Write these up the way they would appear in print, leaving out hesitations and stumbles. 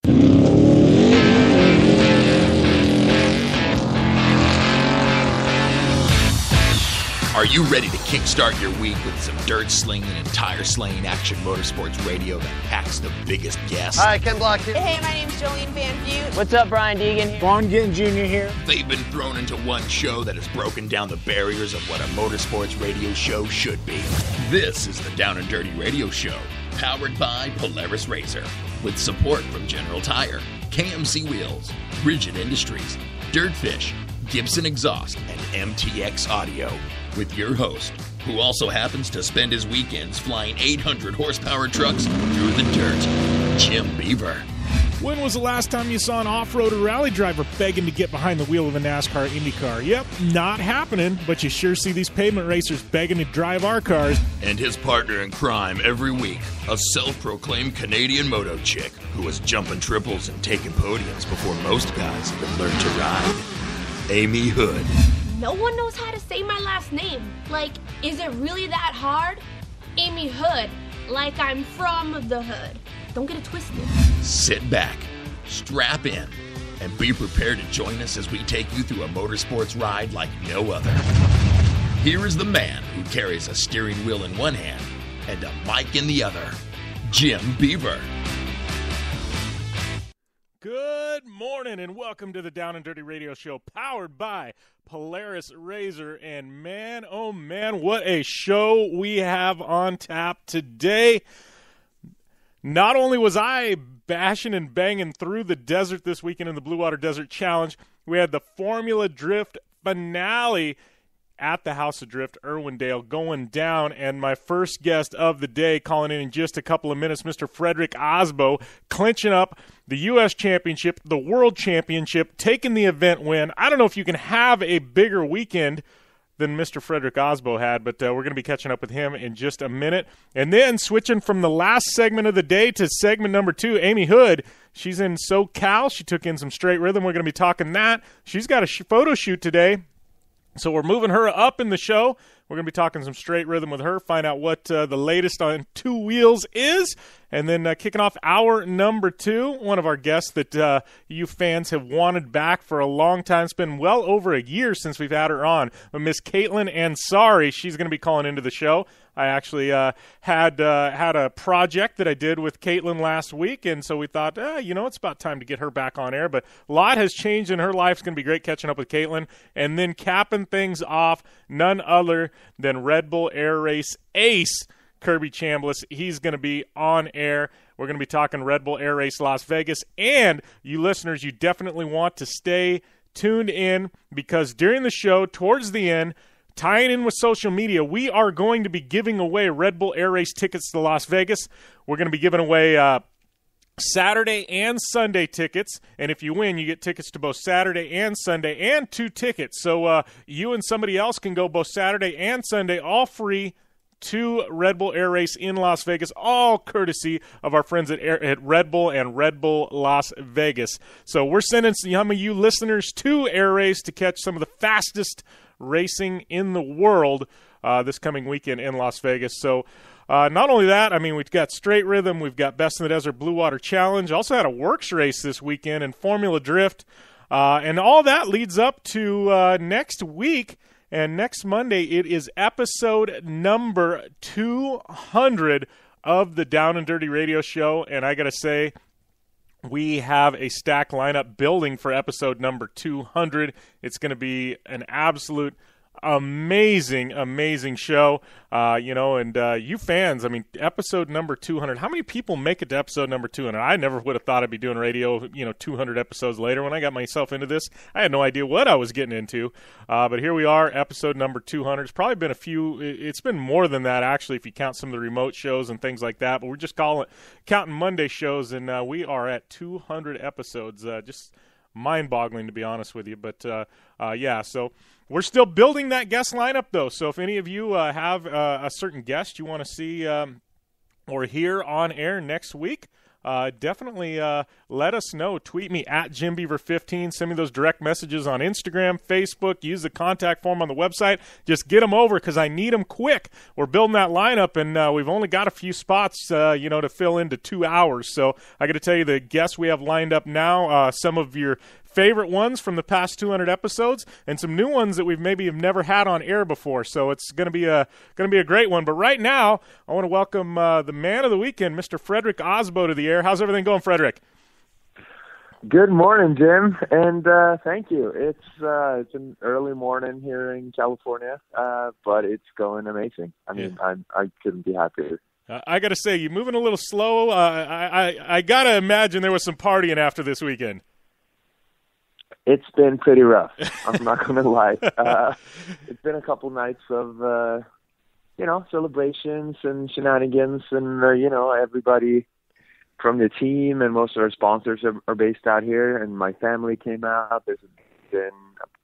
Are you ready to kickstart your week with some dirt slinging and tire slaying action motorsports radio that packs the biggest guests? Hi, Ken Block here. Hey, my name's Jolene Van Vliet. What's up, Brian Deegan here. Vaughn Gittin Jr. here. They've been thrown into one show that has broken down the barriers of what a motorsports radio show should be. This is the Down and Dirty Radio Show, powered by Polaris Razor, with support from General Tire, KMC Wheels, Rigid Industries, Dirtfish, Gibson Exhaust, and MTX Audio, with your host, who also happens to spend his weekends flying 800 horsepower trucks through the dirt, Jim Beaver. When was the last time you saw an off-road or rally driver begging to get behind the wheel of a NASCAR IndyCar? Yep, not happening, but you sure see these pavement racers begging to drive our cars. And his partner in crime every week, a self-proclaimed Canadian moto chick who was jumping triples and taking podiums before most guys even learned to ride. Amy Hood. No one knows how to say my last name. Like, is it really that hard? Amy Hood, like I'm from the hood. Don't get it twisted. Sit back, strap in, and be prepared to join us as we take you through a motorsports ride like no other. Here is the man who carries a steering wheel in one hand and a mic in the other, Jim Beaver. Good morning and welcome to the Down and Dirty Radio Show, powered by Polaris Razor. And man, oh man, what a show we have on tap today. Not only was I bashing and banging through the desert this weekend in the Blue Water Desert Challenge, we had the Formula Drift finale at the House of Drift, Irwindale, going down, and my first guest of the day calling in just a couple of minutes, Mr. Fredric Aasbo, clinching up the U.S. Championship, the World Championship, taking the event win. I don't know if you can have a bigger weekend than Mr. Fredric Aasbo had, but we're going to be catching up with him in just a minute. And then switching from the last segment of the day to segment number 2, Amy Hood. She's in SoCal. She took in some straight rhythm. We're going to be talking that. She's got a photo shoot today. So we're moving her up in the show. We're going to be talking some straight rhythm with her, find out what the latest on two wheels is, and then kicking off hour number 2, one of our guests that you fans have wanted back for a long time. It's been well over a year since we've had her on. But Miss Katelynn Ansari, she's going to be calling into the show. I actually had a project that I did with Katelynn last week, and so we thought, it's about time to get her back on air. But a lot has changed in her life. It's going to be great catching up with Katelynn. And then capping things off, none other than Red Bull Air Race ace, Kirby Chambliss. He's going to be on air. We're going to be talking Red Bull Air Race Las Vegas. And you listeners, you definitely want to stay tuned in, because during the show, towards the end, tying in with social media, we are going to be giving away Red Bull Air Race tickets to Las Vegas. We're going to be giving away Saturday and Sunday tickets, and if you win, you get tickets to both Saturday and Sunday and 2 tickets. So you and somebody else can go both Saturday and Sunday, all free, to Red Bull Air Race in Las Vegas, all courtesy of our friends at Red Bull and Red Bull Las Vegas. So we're sending some of you listeners to Air Race to catch some of the fastest racing in the world this coming weekend in Las Vegas. So not only that, I mean, we've got straight rhythm, we've got Best in the Desert Blue Water Challenge, also had a works race this weekend in Formula Drift, and all that leads up to next week. And next Monday, it is episode number 200 of the Down and Dirty Radio Show. And I got to say, we have a stacked lineup building for episode number 200. It's going to be an absolute amazing show, and you fans, I mean, episode number 200, how many people make it to episode number 200? I never would have thought I'd be doing radio, 200 episodes later. When I got myself into this, I had no idea what I was getting into, but here we are, episode number 200. It's probably been it's been more than that, actually, if you count some of the remote shows and things like that, but we're just counting Monday shows, and we are at 200 episodes, just mind-boggling, to be honest with you, but so we're still building that guest lineup, though. So if any of you have a certain guest you want to see or hear on air next week, definitely let us know. Tweet me at JimBeaver15. Send me those direct messages on Instagram, Facebook. Use the contact form on the website. Just get them over because I need them quick. We're building that lineup, and we've only got a few spots, to fill into 2 hours. So I got to tell you the guests we have lined up now, some of your favorite ones from the past 200 episodes, and some new ones that we've maybe have never had on air before. So it's going to be a great one. But right now, I want to welcome the man of the weekend, Mr. Fredric Aasbo, to the air. How's everything going, Fredric? Good morning, Jim, and thank you. It's an early morning here in California, but it's going amazing. I mean, I couldn't be happier. I got to say, you're moving a little slow. I got to imagine there was some partying after this weekend. It's been pretty rough. I'm not going to lie. It's been a couple nights of, celebrations and shenanigans, and, everybody from the team and most of our sponsors are based out here, and my family came out. There's been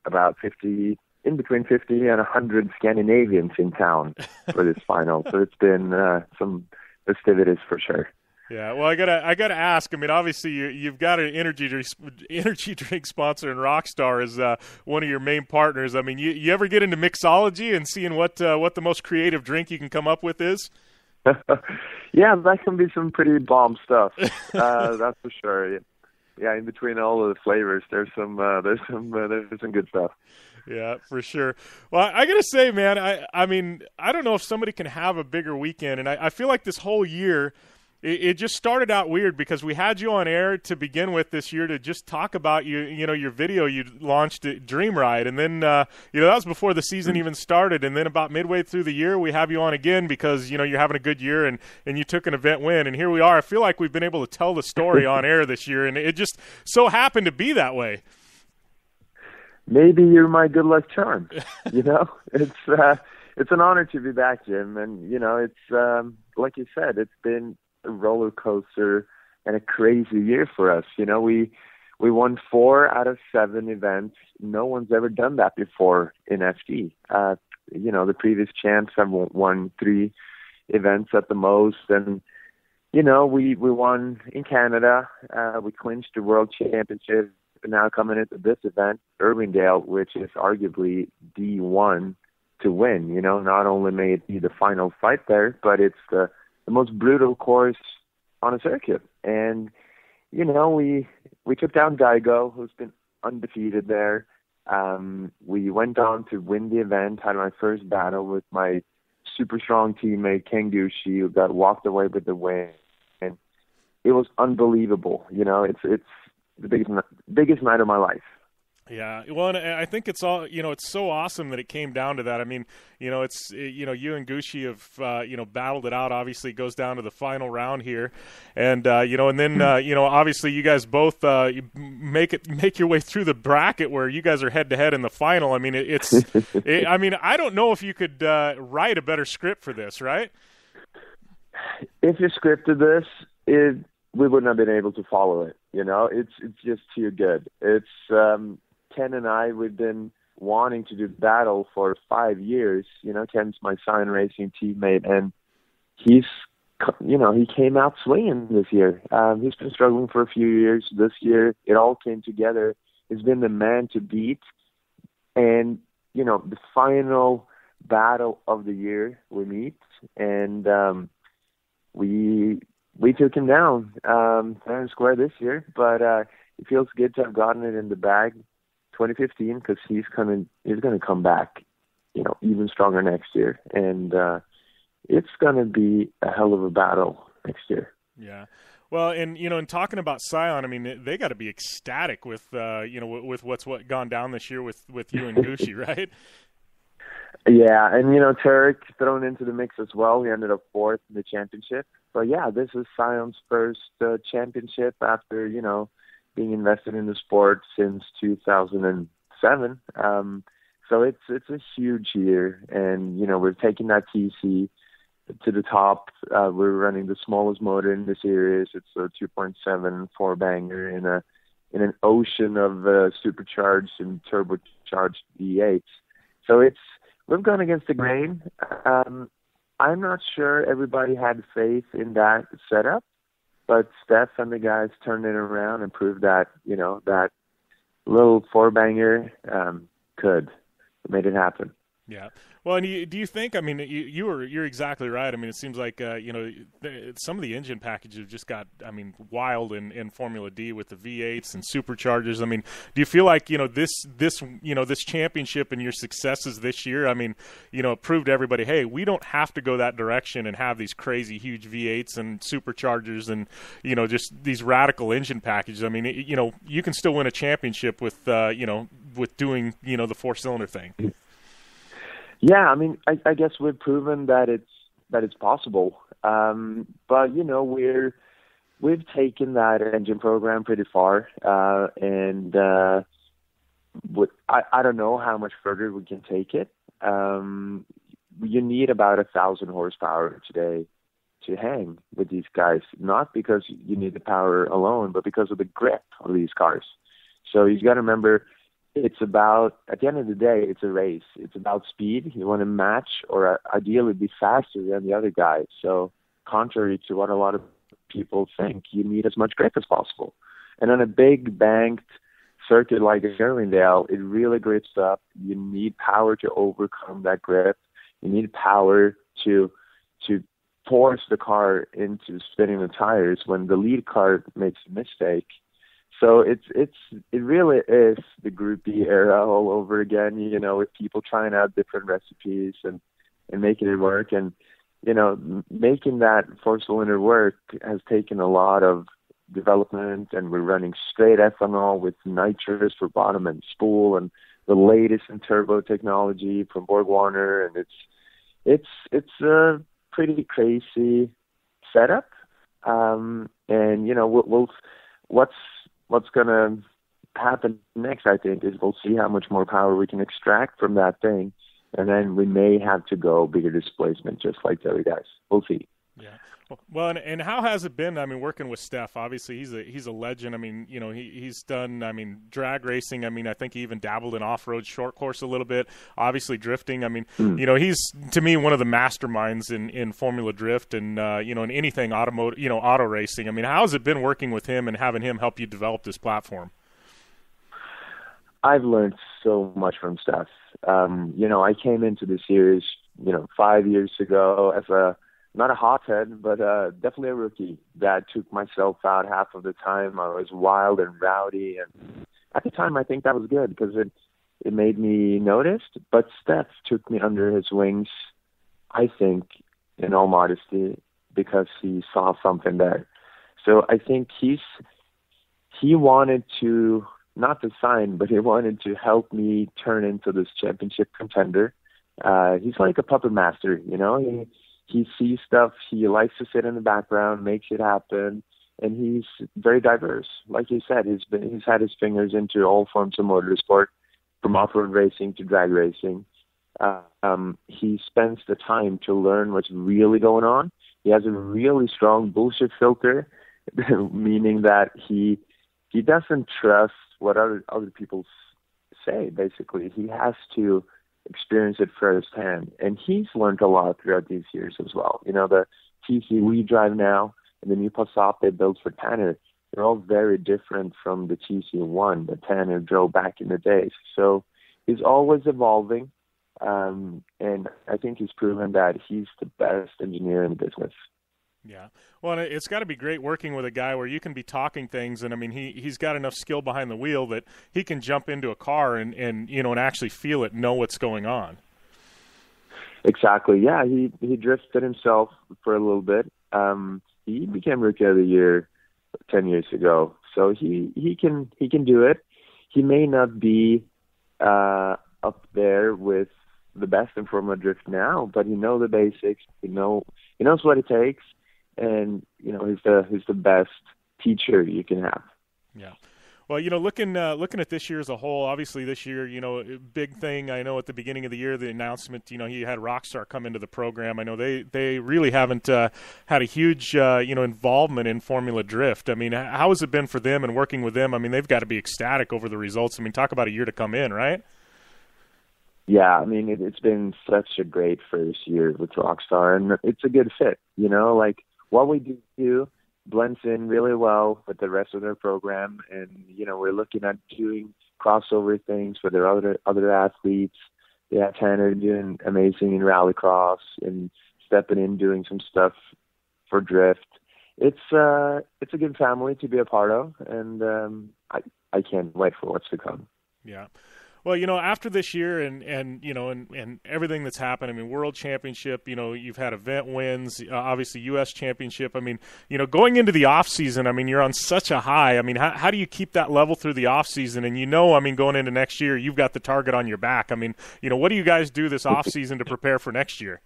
about between 50 and 100 Scandinavians in town for this final. So it's been some festivities for sure. Yeah, well, I gotta ask. I mean, obviously, you've got an energy drink sponsor, and Rockstar is one of your main partners. I mean, you ever get into mixology and seeing what the most creative drink you can come up with is? Yeah, that can be some pretty bomb stuff. That's for sure. Yeah, in between all of the flavors, there's some good stuff. Yeah, for sure. Well, I got to say, man, I mean, I don't know if somebody can have a bigger weekend, and I feel like this whole year, it just started out weird because we had you on air to begin with this year to just talk about your video you launched at Dream Ride, and then that was before the season even started, and then about midway through the year we have you on again because you're having a good year and you took an event win, and here we are. I feel like we've been able to tell the story on air this year, and it just so happened to be that way. Maybe you're my good luck charm. It's an honor to be back, Jim, and it's like you said, it's been a roller coaster and a crazy year for us. We won 4 out of 7 events. No one's ever done that before in FD. The previous champs have won 3 events at the most, and we won in Canada. We clinched the World Championship. Now coming into this event, Irvingdale, which is arguably the one to win. Not only may it be the final fight there, but it's the most brutal course on a circuit. And, we took down Geigo, who's been undefeated there. We went on to win the event, had my first battle with my super strong teammate, Ken Gucci, who got walked away with the win. And it was unbelievable. It's the biggest night of my life. Yeah, well, and I think it's all, it's so awesome that it came down to that. I mean, it's, you and Gucci have, battled it out. Obviously, it goes down to the final round here. And, and then, obviously you guys both make your way through the bracket where you guys are head-to-head in the final. I mean, I don't know if you could write a better script for this, right? If you scripted this, we wouldn't have been able to follow it. It's just too good. It's Ken and I, we've been wanting to do battle for 5 years. Ken's my Sign Racing teammate, and he came out swinging this year. He's been struggling for a few years. This year, it all came together. He's been the man to beat. And, the final battle of the year, we meet, and we took him down fair and square this year, but it feels good to have gotten it in the bag 2015 because he's going to come back, even stronger next year, and it's going to be a hell of a battle next year. Yeah. Well, and in talking about Scion, I mean, they got to be ecstatic with with what's gone down this year with you and Gucci, right? Yeah, and Tarek thrown into the mix as well. We ended up 4th in the championship. But yeah, this is Sion's first championship after being invested in the sport since 2007. So it's a huge year, and we're taking that TC to the top. We're running the smallest motor in the series. It's a 2.7 4-banger in an ocean of supercharged and turbocharged V8s. So we've gone against the grain. I'm not sure everybody had faith in that setup, But Steph and the guys turned it around and proved that, that little four-banger made it happen. Yeah. Well, and do you think? I mean, you're exactly right. I mean, it seems like some of the engine packages have just got, I mean, wild in Formula D with the V8s and superchargers. I mean, do you feel like this championship and your successes this year? I mean, it proved to everybody, hey, we don't have to go that direction and have these crazy huge V8s and superchargers and just these radical engine packages. I mean, you can still win a championship with doing the four-cylinder thing. Yeah, I mean, I guess we've proven that it's possible. But we've taken that engine program pretty far, and I don't know how much further we can take it. You need about 1,000 horsepower today to hang with these guys, not because you need the power alone, but because of the grip of these cars. So you got to remember, it's about, at the end of the day, it's a race. It's about speed. You want to match or ideally be faster than the other guy. So contrary to what a lot of people think, you need as much grip as possible. And on a big banked circuit like Irwindale, it really grips up. You need power to overcome that grip. You need power to force the car into spinning the tires when the lead car makes a mistake. So it really is the Group B era all over again, with people trying out different recipes and making it work. And, making that four-cylinder work has taken a lot of development, and we're running straight ethanol with nitrous for bottom and spool and the latest in turbo technology from BorgWarner. And it's a pretty crazy setup. And, what's going to happen next, I think, is we'll see how much more power we can extract from that thing, and then we may have to go bigger displacement, just like the other guys. We'll see. Yeah. Well, and how has it been? I mean, working with Steph, obviously he's a legend. I mean, he's done, drag racing. I mean, I think he even dabbled in off-road short course a little bit. Obviously drifting. I mean, he's, to me, one of the masterminds in Formula Drift and, in anything automotive, auto racing. I mean, how has it been working with him and having him help you develop this platform? I've learned so much from Steph. I came into the series, 5 years ago as not a hothead, but definitely a rookie that took myself out half of the time. I was wild and rowdy, and at the time I think that was good because it made me noticed. But Steph took me under his wings, I think, in all modesty, because he saw something there. So I think he wanted to not design, but he wanted to help me turn into this championship contender. He's like a puppet master, He sees stuff. He likes to sit in the background, makes it happen, and he's very diverse. Like you said, he's had his fingers into all forms of motorsport, from off-road racing to drag racing. He spends the time to learn what's really going on. He has a really strong bullshit filter, meaning that he doesn't trust what other people say. Basically, he has to experience it firsthand, and he's learned a lot throughout these years as well. The TC we drive now and the new Passat they built for Tanner, they're all very different from the TC1 that Tanner drove back in the days. So he's always evolving, and I think he's proven that he's the best engineer in the business. Yeah. Well, and it's got to be great working with a guy where you can be talking things, and I mean, he's got enough skill behind the wheel that he can jump into a car and actually feel it, know what's going on. Exactly. Yeah, he drifted himself for a little bit. He became Rookie of the Year 10 years ago, so he can do it. He may not be up there with the best in Formula Drift now, but he knows the basics. He knows what it takes. And he's the best teacher you can have. Yeah. Well, looking at this year as a whole, obviously this year, big thing. I know at the beginning of the year, the announcement, he had Rockstar come into the program. I know they really haven't had a huge involvement in Formula Drift. I mean, how has it been for them and working with them? I mean, they've got to be ecstatic over the results. I mean, talk about a year to come in, right? Yeah, I mean, it's been such a great first year with Rockstar, and it's a good fit. Like, what we do blends in really well with the rest of their program. And, we're looking at doing crossover things with their other athletes. They have Tanner doing amazing in rallycross and stepping in, doing some stuff for drift. It's a good family to be a part of, and I can't wait for what's to come. Yeah. Well, after this year and everything that's happened, I mean, World Championship, you've had event wins, obviously U.S. Championship. I mean, going into the off season, I mean, you're on such a high. I mean, how do you keep that level through the off season? And I mean, going into next year, you've got the target on your back. I mean, what do you guys do this off season to prepare for next year?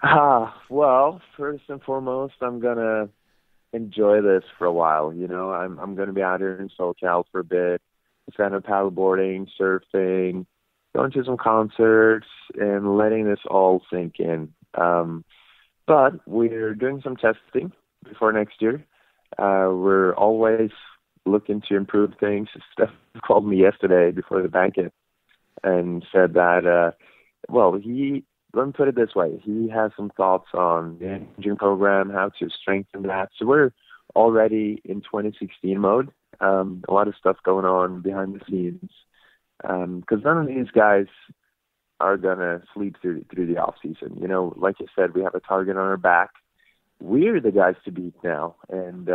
Well, first and foremost, I'm gonna enjoy this for a while. I'm gonna be out here in SoCal for a bit. Kind of paddleboarding, surfing, going to some concerts, and letting this all sink in. But we're doing some testing before next year. We're always looking to improve things. Steph called me yesterday before the banquet and said that, let me put it this way. He has some thoughts on the engine program, how to strengthen that. So we're already in 2016 mode. A lot of stuff going on behind the scenes, because none of these guys are gonna sleep through the off season. Like you said, we have a target on our back. We're the guys to beat now, and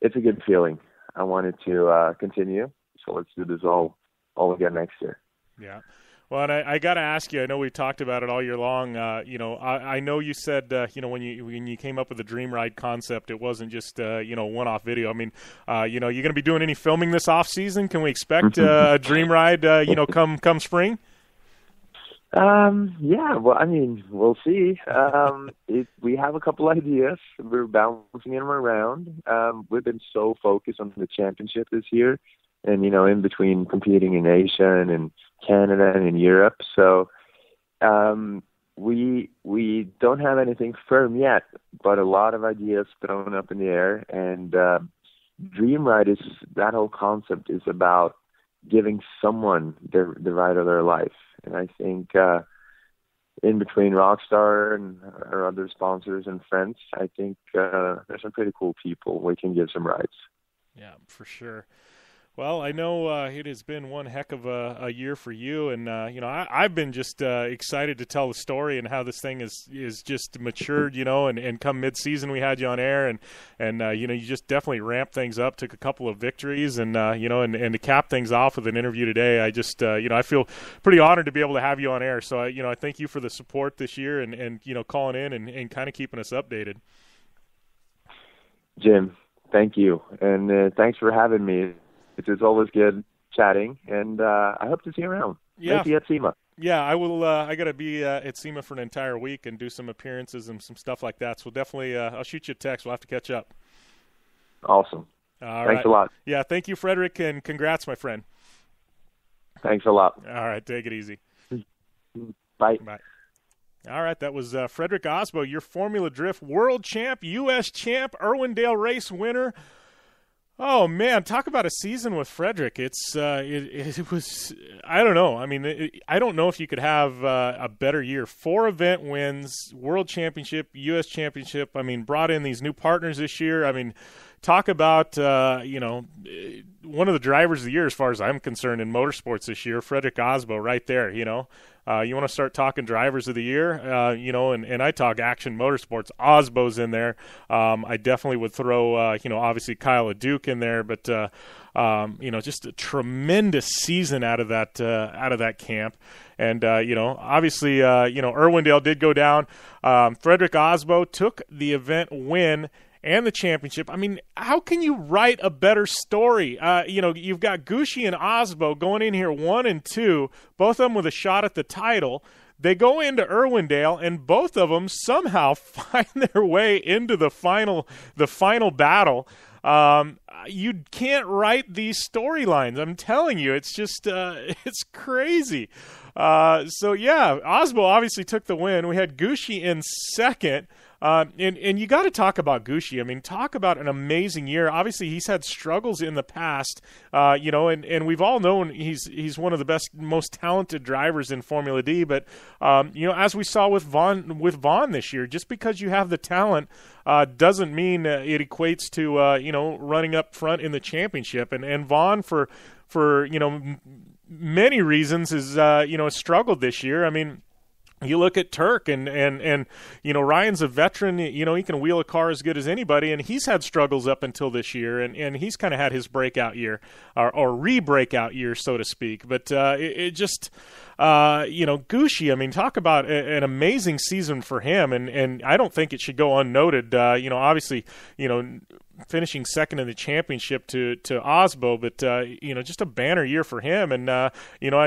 it's a good feeling. I wanted to continue, so let's do this all again next year. Yeah. Well, and I got to ask you, I know we talked about it all year long. I know you said, when you came up with the Dream Ride concept, it wasn't just, one-off video. I mean, you're going to be doing any filming this off season? Can we expect a Dream Ride, come spring? Yeah, well, I mean, we'll see. We have a couple ideas. We're bouncing them around. We've been so focused on the championship this year. And, in between competing in Asia and in Canada and in Europe. So we don't have anything firm yet, but a lot of ideas thrown up in the air. And Dream Ride that whole concept is about giving someone the ride of their life. And I think in between Rockstar and our other sponsors and friends, I think there's some pretty cool people we can give some rides. Yeah, for sure. Well, I know it has been one heck of a year for you, and I've been just excited to tell the story and how this thing is just matured, and come mid-season we had you on air, and you just definitely ramped things up, took a couple of victories, and and to cap things off with an interview today, I just I feel pretty honored to be able to have you on air. So I thank you for the support this year and calling in and kind of keeping us updated. Jim, thank you, and thanks for having me. It's always good chatting, and I hope to see you around. Yeah. Maybe at SEMA. Yeah, I will. I got to be at SEMA for an entire week and do some appearances and some stuff like that. So definitely, I'll shoot you a text. We'll have to catch up. Awesome. Thanks a lot. Yeah, thank you, Fredric, and congrats, my friend. Thanks a lot. All right, take it easy. Bye. Bye. All right, that was Fredric Aasbo, your Formula Drift world champ, U.S. champ, Irwindale race winner. Oh man, talk about a season with Fredric. It was, I don't know. I mean, I don't know if you could have a better year. 4 event wins, World Championship, U.S. Championship. I mean, brought in these new partners this year. I mean, talk about one of the drivers of the year as far as I'm concerned in motorsports this year, Fredric Aasbo, right there. You want to start talking drivers of the year, and I talk action motorsports. Aasbo's in there. I definitely would throw, obviously Kyle Duke in there, but just a tremendous season out of that camp. And obviously, Irwindale did go down. Fredric Aasbo took the event win and the championship. I mean, how can you write a better story? You've got Gucci and Aasbo going in here 1 and 2, both of them with a shot at the title. They go into Irwindale, and both of them somehow find their way into the final battle. You can't write these storylines. I'm telling you, it's just it's crazy. Aasbo obviously took the win. We had Gucci in second. And you got to talk about Gucci. I mean, talk about an amazing year. Obviously, he's had struggles in the past, and we've all known he's one of the best, most talented drivers in Formula D. But as we saw with Vaughn this year, just because you have the talent doesn't mean it equates to running up front in the championship. And Vaughn for many reasons has struggled this year. I mean, you look at Turk and Ryan's a veteran, he can wheel a car as good as anybody, and he's had struggles up until this year, and he's kind of had his breakout year or re-breakout year, so to speak. But Gucci, I mean, talk about an amazing season for him, and I don't think it should go unnoted. Obviously, finishing second in the championship to Aasbo, but just a banner year for him. And I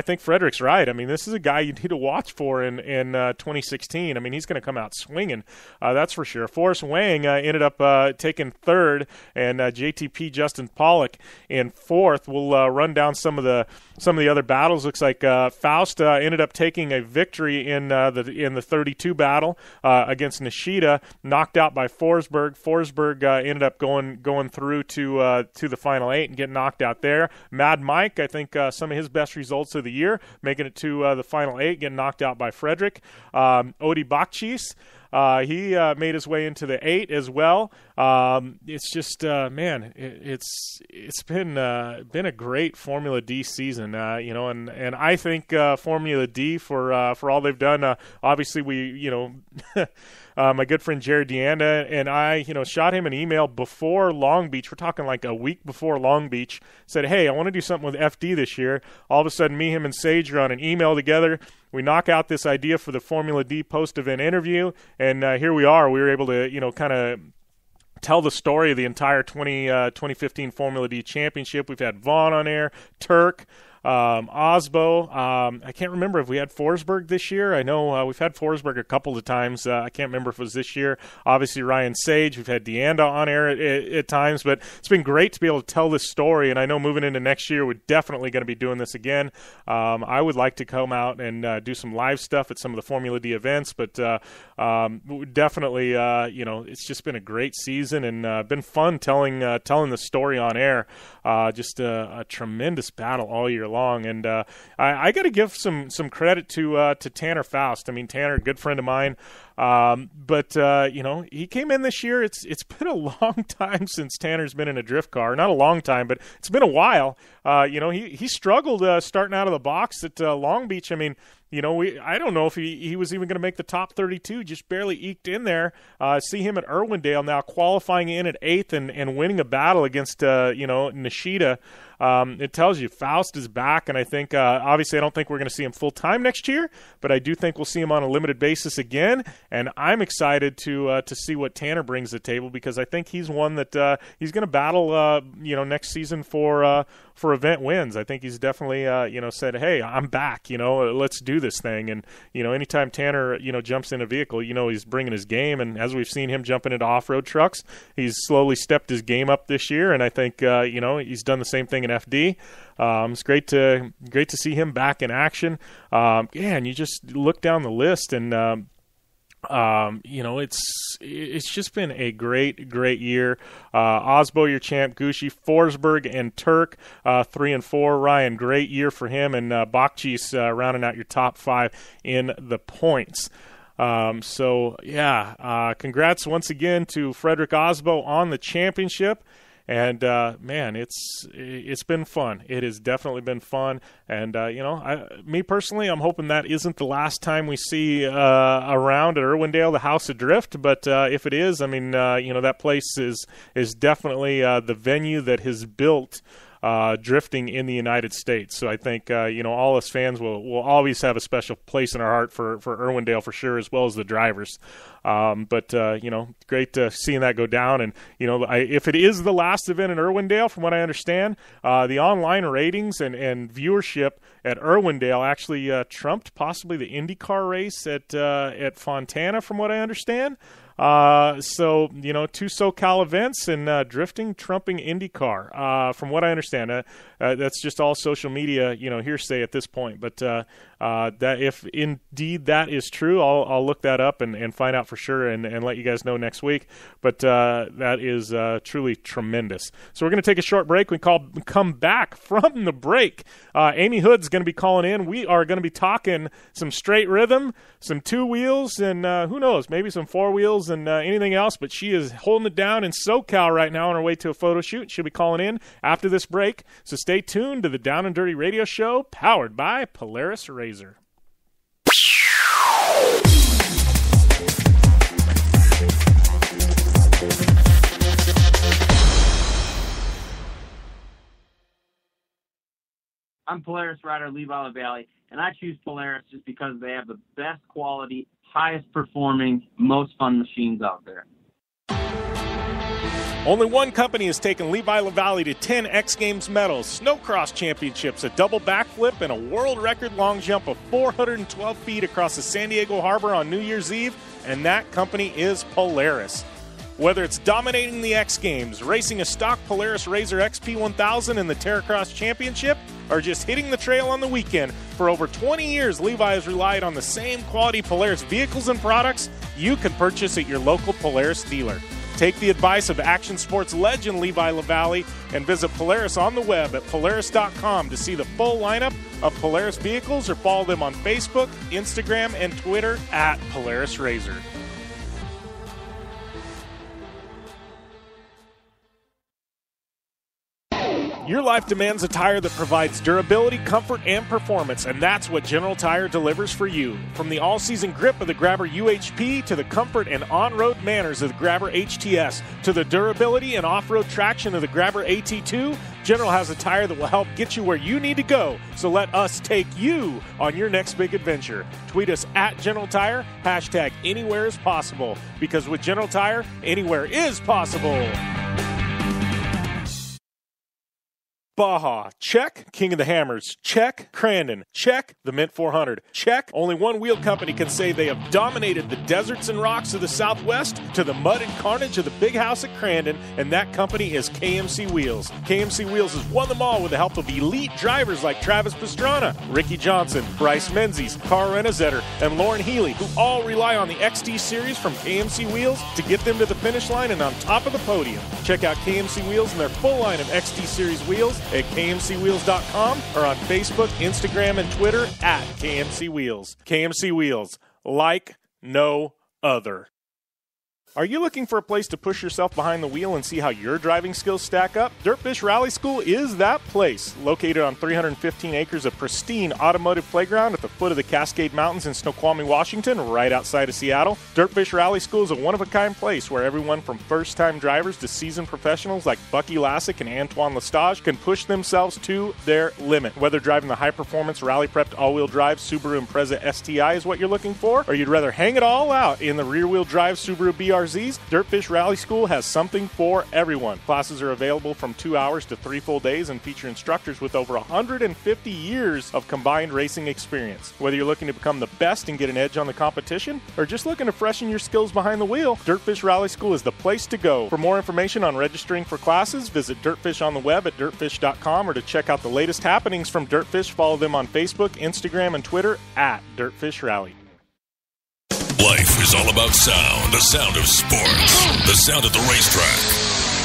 think Fredric's right. I mean, this is a guy you need to watch for in 2016. I mean, he's going to come out swinging, that's for sure. Forrest Wang ended up taking third, and JTP Justin Pollock in fourth. We'll run down some of the other battles. Looks like Faust ended up taking a victory in the 32 battle against Nishida, knocked out by Forsberg. Forsberg ended up going through to the final 8 and getting knocked out there. Mad Mike, I think some of his best results of the year, making it to the final 8, getting knocked out by Fredric. Odi Bakchis, he made his way into the 8 as well. It's just it's been a great Formula D season, and I think Formula D for all they've done. Obviously, we my good friend Jared Deanda and I, shot him an email before Long Beach. We're talking like a week before Long Beach. Said, hey, I want to do something with FD this year. All of a sudden, me, him, and Sage are on an email together. We knock out this idea for the Formula D post-event interview, and here we are. We were able to, kind of tell the story of the entire 2015 Formula D Championship. We've had Vaughn on air, Turk, Aasbo. I can't remember if we had Forsberg this year. I know we've had Forsberg a couple of times. I can't remember if it was this year. Obviously, Ryan Sage. We've had Deanda on air at times, but it's been great to be able to tell this story, and I know moving into next year, we're definitely going to be doing this again. I would like to come out and do some live stuff at some of the Formula D events, but definitely, it's just been a great season and been fun telling the story on air. Just a tremendous battle all year long. And I got to give some credit to Tanner Faust. I mean, Tanner, a good friend of mine. But he came in this year. It's been a long time since Tanner's been in a drift car. Not a long time, but it's been a while. He struggled starting out of the box at Long Beach. I mean, I don't know if he was even going to make the top 32, just barely eked in there. See him at Irwindale now qualifying in at 8th and winning a battle against, Nishida. It tells you Faust is back, and I think, obviously I don't think we're going to see him full-time next year, but I do think we'll see him on a limited basis again, and I'm excited to see what Tanner brings to the table, because I think he's one that he's going to battle, next season for event wins. I think he's definitely, said, hey, I'm back, let's do this thing. And, anytime Tanner, jumps in a vehicle, he's bringing his game. And as we've seen him jumping into off-road trucks, he's slowly stepped his game up this year. And I think, he's done the same thing in FD. It's great to see him back in action. And you just look down the list and, it's just been a great year. Aasbo, your champ, Gucci, Forsberg, and Turk, 3 and 4. Ryan, great year for him, and Bakchis rounding out your top 5 in the points. Congrats once again to Fredric Aasbo on the championship. And, it's been fun. It has definitely been fun. And, me personally, I'm hoping that isn't the last time we see around at Irwindale, the House of Drift. But if it is, I mean, that place is definitely the venue that has built drifting in the United States. So I think, all us fans will always have a special place in our heart for Irwindale for sure, as well as the drivers. Great seeing that go down. And, if it is the last event in Irwindale, from what I understand, the online ratings and viewership at Irwindale actually trumped possibly the IndyCar race at Fontana, from what I understand. So, two SoCal events and drifting, trumping IndyCar. From what I understand, that's just all social media, hearsay at this point. But that if indeed that is true, I'll look that up and find out for sure and let you guys know next week. But that is truly tremendous. So we're going to take a short break. We come back from the break. Amy Hood's going to be calling in. We are going to be talking some straight rhythm, some two wheels, and who knows, maybe some four wheels and anything else. But she is holding it down in SoCal right now on her way to a photo shoot. She'll be calling in after this break. So stay tuned to the Down and Dirty Radio Show, powered by Polaris Razor. I'm Polaris rider Levi LaValle, and I choose Polaris just because they have the best quality, highest performing, most fun machines out there. Only one company has taken Levi LaValle to 10 X Games medals, snowcross championships, a double backflip, and a world record long jump of 412 feet across the San Diego Harbor on New Year's Eve, and that company is Polaris. Whether it's dominating the X Games, racing a stock Polaris Razor XP1000 in the Terracross Championship, or just hitting the trail on the weekend, for over 20 years, Levi has relied on the same quality Polaris vehicles and products you can purchase at your local Polaris dealer. Take the advice of action sports legend Levi LaValle and visit Polaris on the web at Polaris.com to see the full lineup of Polaris vehicles, or follow them on Facebook, Instagram, and Twitter at Polaris Razor. Your life demands a tire that provides durability, comfort, and performance, and that's what General Tire delivers for you. From the all-season grip of the Grabber UHP to the comfort and on-road manners of the Grabber HTS to the durability and off-road traction of the Grabber AT2, General has a tire that will help get you where you need to go. So let us take you on your next big adventure. Tweet us at General Tire, hashtag anywhere is possible, because with General Tire, anywhere is possible. Baja, check. King of the Hammers, check. Crandon, check. The Mint 400, check. Only one wheel company can say they have dominated the deserts and rocks of the Southwest to the mud and carnage of the big house at Crandon, and that company is KMC Wheels. KMC Wheels has won them all with the help of elite drivers like Travis Pastrana, Ricky Johnson, Bryce Menzies, Carl Renazetter, and Lauren Healy, who all rely on the XD Series from KMC Wheels to get them to the finish line and on top of the podium. Check out KMC Wheels and their full line of XD Series wheels at KMCWheels.com or on Facebook, Instagram, and Twitter at KMC Wheels. KMC Wheels, like no other. Are you looking for a place to push yourself behind the wheel and see how your driving skills stack up? Dirtfish Rally School is that place. Located on 315 acres of pristine automotive playground at the foot of the Cascade Mountains in Snoqualmie, Washington, right outside of Seattle, Dirtfish Rally School is a one-of-a-kind place where everyone from first-time drivers to seasoned professionals like Bucky Lassick and Antoine Lestage can push themselves to their limit. Whether driving the high-performance, rally-prepped all-wheel drive Subaru Impreza STI is what you're looking for, or you'd rather hang it all out in the rear-wheel drive Subaru BRZ, Dirtfish Rally School has something for everyone. Classes are available from 2 hours to 3 full days and feature instructors with over 150 years of combined racing experience. Whether you're looking to become the best and get an edge on the competition, or just looking to freshen your skills behind the wheel, Dirtfish Rally School is the place to go. For more information on registering for classes, visit Dirtfish on the web at dirtfish.com, or to check out the latest happenings from Dirtfish, follow them on Facebook, Instagram, and Twitter at Dirtfish Rally. Life is all about sound, the sound of sports, the sound at the racetrack,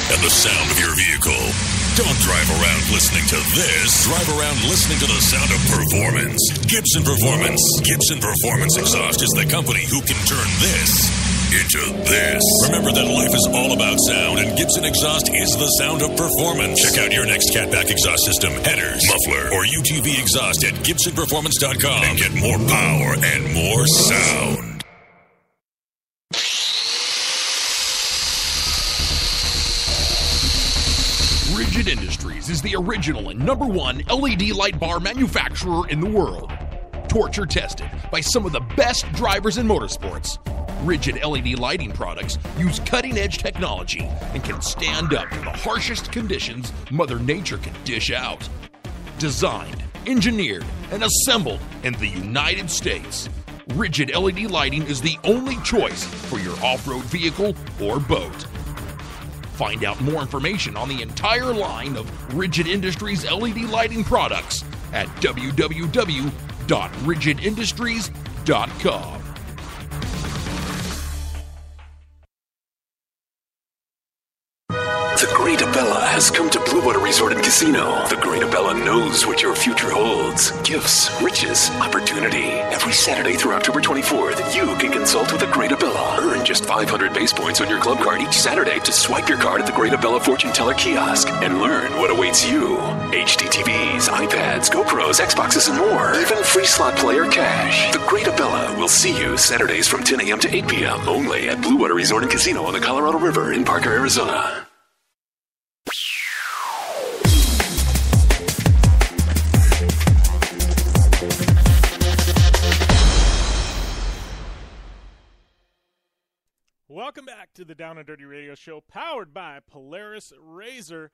and the sound of your vehicle. Don't drive around listening to this. Drive around listening to the sound of performance. Gibson Performance. Gibson Performance Exhaust is the company who can turn this into this. Remember that life is all about sound, and Gibson Exhaust is the sound of performance. Check out your next catback exhaust system, headers, muffler, or UTV exhaust at GibsonPerformance.com and get more power and more sound. Rigid Industries is the original and #1 LED light bar manufacturer in the world. Torture tested by some of the best drivers in motorsports. Rigid LED lighting products use cutting-edge technology and can stand up to the harshest conditions Mother Nature can dish out. Designed, engineered, and assembled in the United States. Rigid LED lighting is the only choice for your off-road vehicle or boat. Find out more information on the entire line of Rigid Industries LED lighting products at www.rigidindustries.com. The Great Abella has come to Blue Water Resort and Casino. The Great Abella knows what your future holds. Gifts, riches, opportunity. Every Saturday through October 24th, you can consult with the Great Abella. Earn just 500 base points on your club card each Saturday to swipe your card at the Great Abella fortune teller kiosk and learn what awaits you. HD TVs, iPads, GoPros, Xboxes, and more. Even free slot play or cash. The Great Abella will see you Saturdays from 10 a.m. to 8 p.m. only at Blue Water Resort and Casino on the Colorado River in Parker, Arizona. Welcome back to the Down and Dirty Radio Show, powered by Polaris Razor.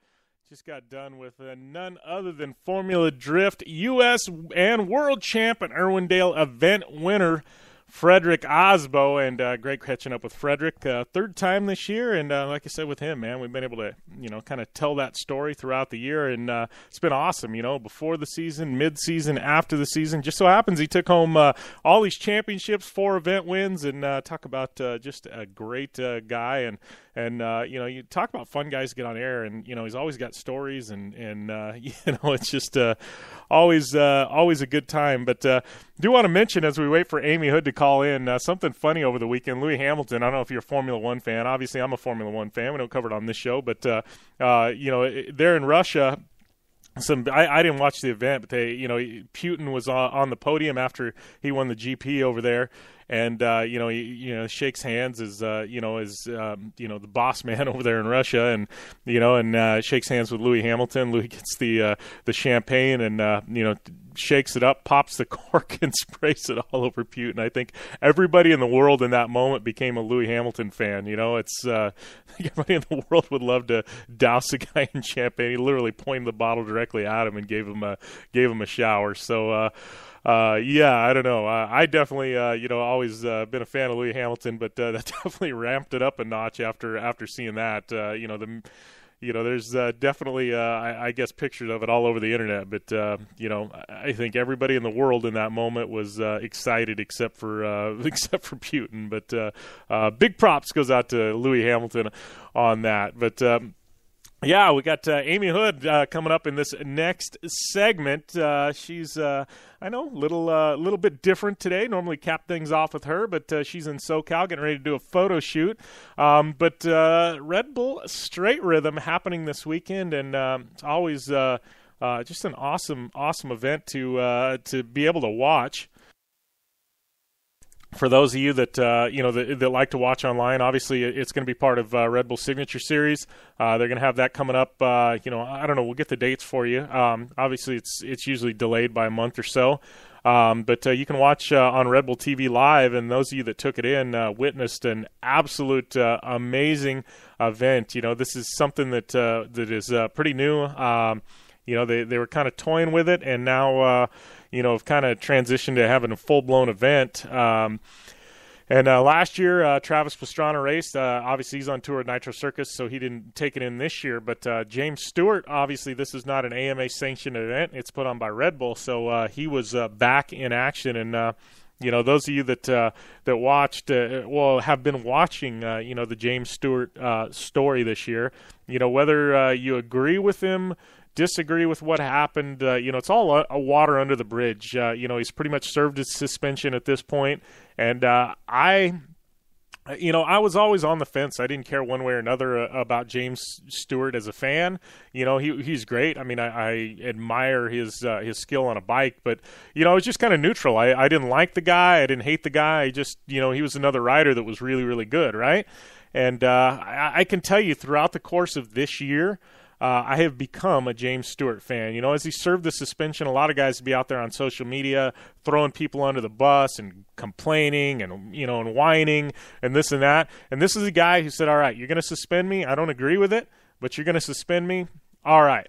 Just got done with none other than Formula Drift U.S. and World Champ and Irwindale event winner, Fredric Aasbo, and great catching up with Fredric. Third time this year, and like I said with him, man, we've been able to, kind of tell that story throughout the year, and it's been awesome, before the season, mid-season, after the season. Just so happens he took home all these championships, 4 event wins, and talk about just a great guy, and you talk about fun guys to get on air, and, he's always got stories, and it's just always a good time. But do want to mention, as we wait for Amy Hood to call in, something funny over the weekend. Louis Hamilton, I don't know if you're a Formula One fan. Obviously, I'm a Formula One fan. We don't cover it on this show. But, they're in Russia. I didn't watch the event, but Putin was on the podium after he won the GP over there. And, he shakes hands as, the boss man over there in Russia, and, shakes hands with Louis Hamilton. Louis gets the champagne and, shakes it up, pops the cork, and sprays it all over Putin. I think everybody in the world in that moment became a Louis Hamilton fan. It's everybody in the world would love to douse a guy in champagne. He literally pointed the bottle directly at him and gave him a shower. So, I don't know. I definitely, always been a fan of Louis Hamilton, but that definitely ramped it up a notch after seeing that. There's definitely, I guess, pictures of it all over the internet. But I think everybody in the world in that moment was excited, except for Putin. But big props goes out to Louis Hamilton on that. But yeah, we got Amy Hood coming up in this next segment. She's, I know, a little bit different today. Normally cap things off with her, but she's in SoCal getting ready to do a photo shoot. But Red Bull Straight Rhythm happening this weekend, and it's always just an awesome event to be able to watch. For those of you that that like to watch online, obviously it's going to be part of Red Bull Signature Series. They're going to have that coming up. I don't know. We'll get the dates for you. Obviously, it's usually delayed by a month or so. But you can watch on Red Bull TV Live, and those of you that took it in witnessed an absolute amazing event. This is something that is pretty new. They were kind of toying with it, and now have kind of transitioned to having a full-blown event. And last year, Travis Pastrana raced. Obviously, he's on tour at Nitro Circus, so he didn't take it in this year. But James Stewart, obviously, this is not an AMA-sanctioned event. It's put on by Red Bull, so he was back in action. And, those of you that watched, have been watching, the James Stewart story this year, whether you agree with him, disagree with what happened, it's all a water under the bridge. He's pretty much served his suspension at this point, and I was always on the fence. I didn't care one way or another about James Stewart as a fan. He's great. I mean, I admire his skill on a bike, but I was just kind of neutral. I didn't like the guy. I didn't hate the guy. I just he was another rider that was really, really good, right? And I can tell you throughout the course of this year, I have become a James Stewart fan. As he served the suspension, a lot of guys would be out there on social media throwing people under the bus and complaining and, and whining and this and that. And this is a guy who said, all right, you're going to suspend me. I don't agree with it, but you're going to suspend me. All right.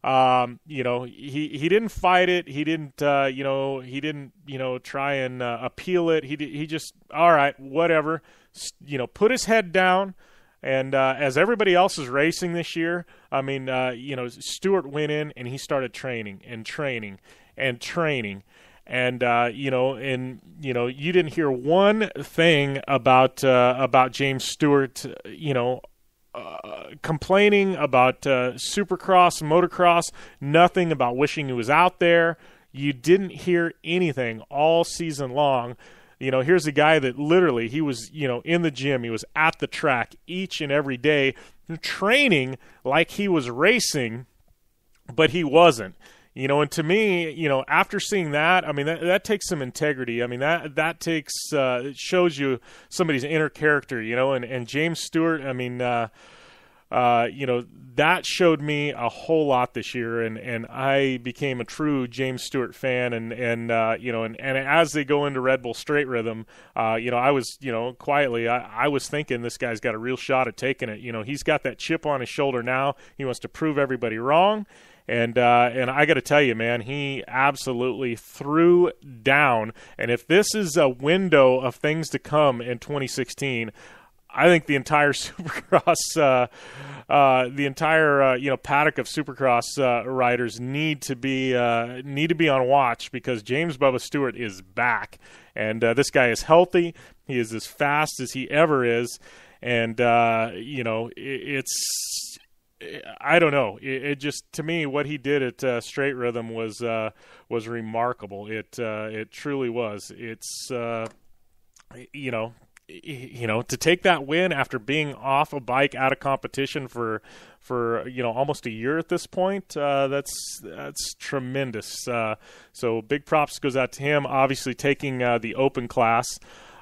He didn't fight it. He didn't try and appeal it. He just, all right, whatever, put his head down. And as everybody else is racing this year, Stewart went in and he started training. And you didn't hear one thing about James Stewart, complaining about Supercross, motocross, nothing about wishing he was out there. You didn't hear anything all season long. Here's a guy that literally he was, in the gym. He was at the track each and every day training like he was racing, but he wasn't. And to me, after seeing that, that takes some integrity. That takes, it shows you somebody's inner character, and James Stewart, that showed me a whole lot this year, and I became a true James Stewart fan, and as they go into Red Bull Straight Rhythm, I was, quietly, I was thinking this guy's got a real shot at taking it. He's got that chip on his shoulder now. He wants to prove everybody wrong. And I got to tell you, man, he absolutely threw down. And if this is a window of things to come in 2016, I think the entire Supercross, paddock of Supercross riders need to be on watch, because James Bubba Stewart is back, and this guy is healthy. He is as fast as he ever is, and it's. I don't know. It just, to me, what he did at Straight Rhythm was remarkable. It truly was. It's to take that win after being off a bike out of competition for almost a year at this point. That's tremendous. So big props goes out to him. Obviously taking the open class.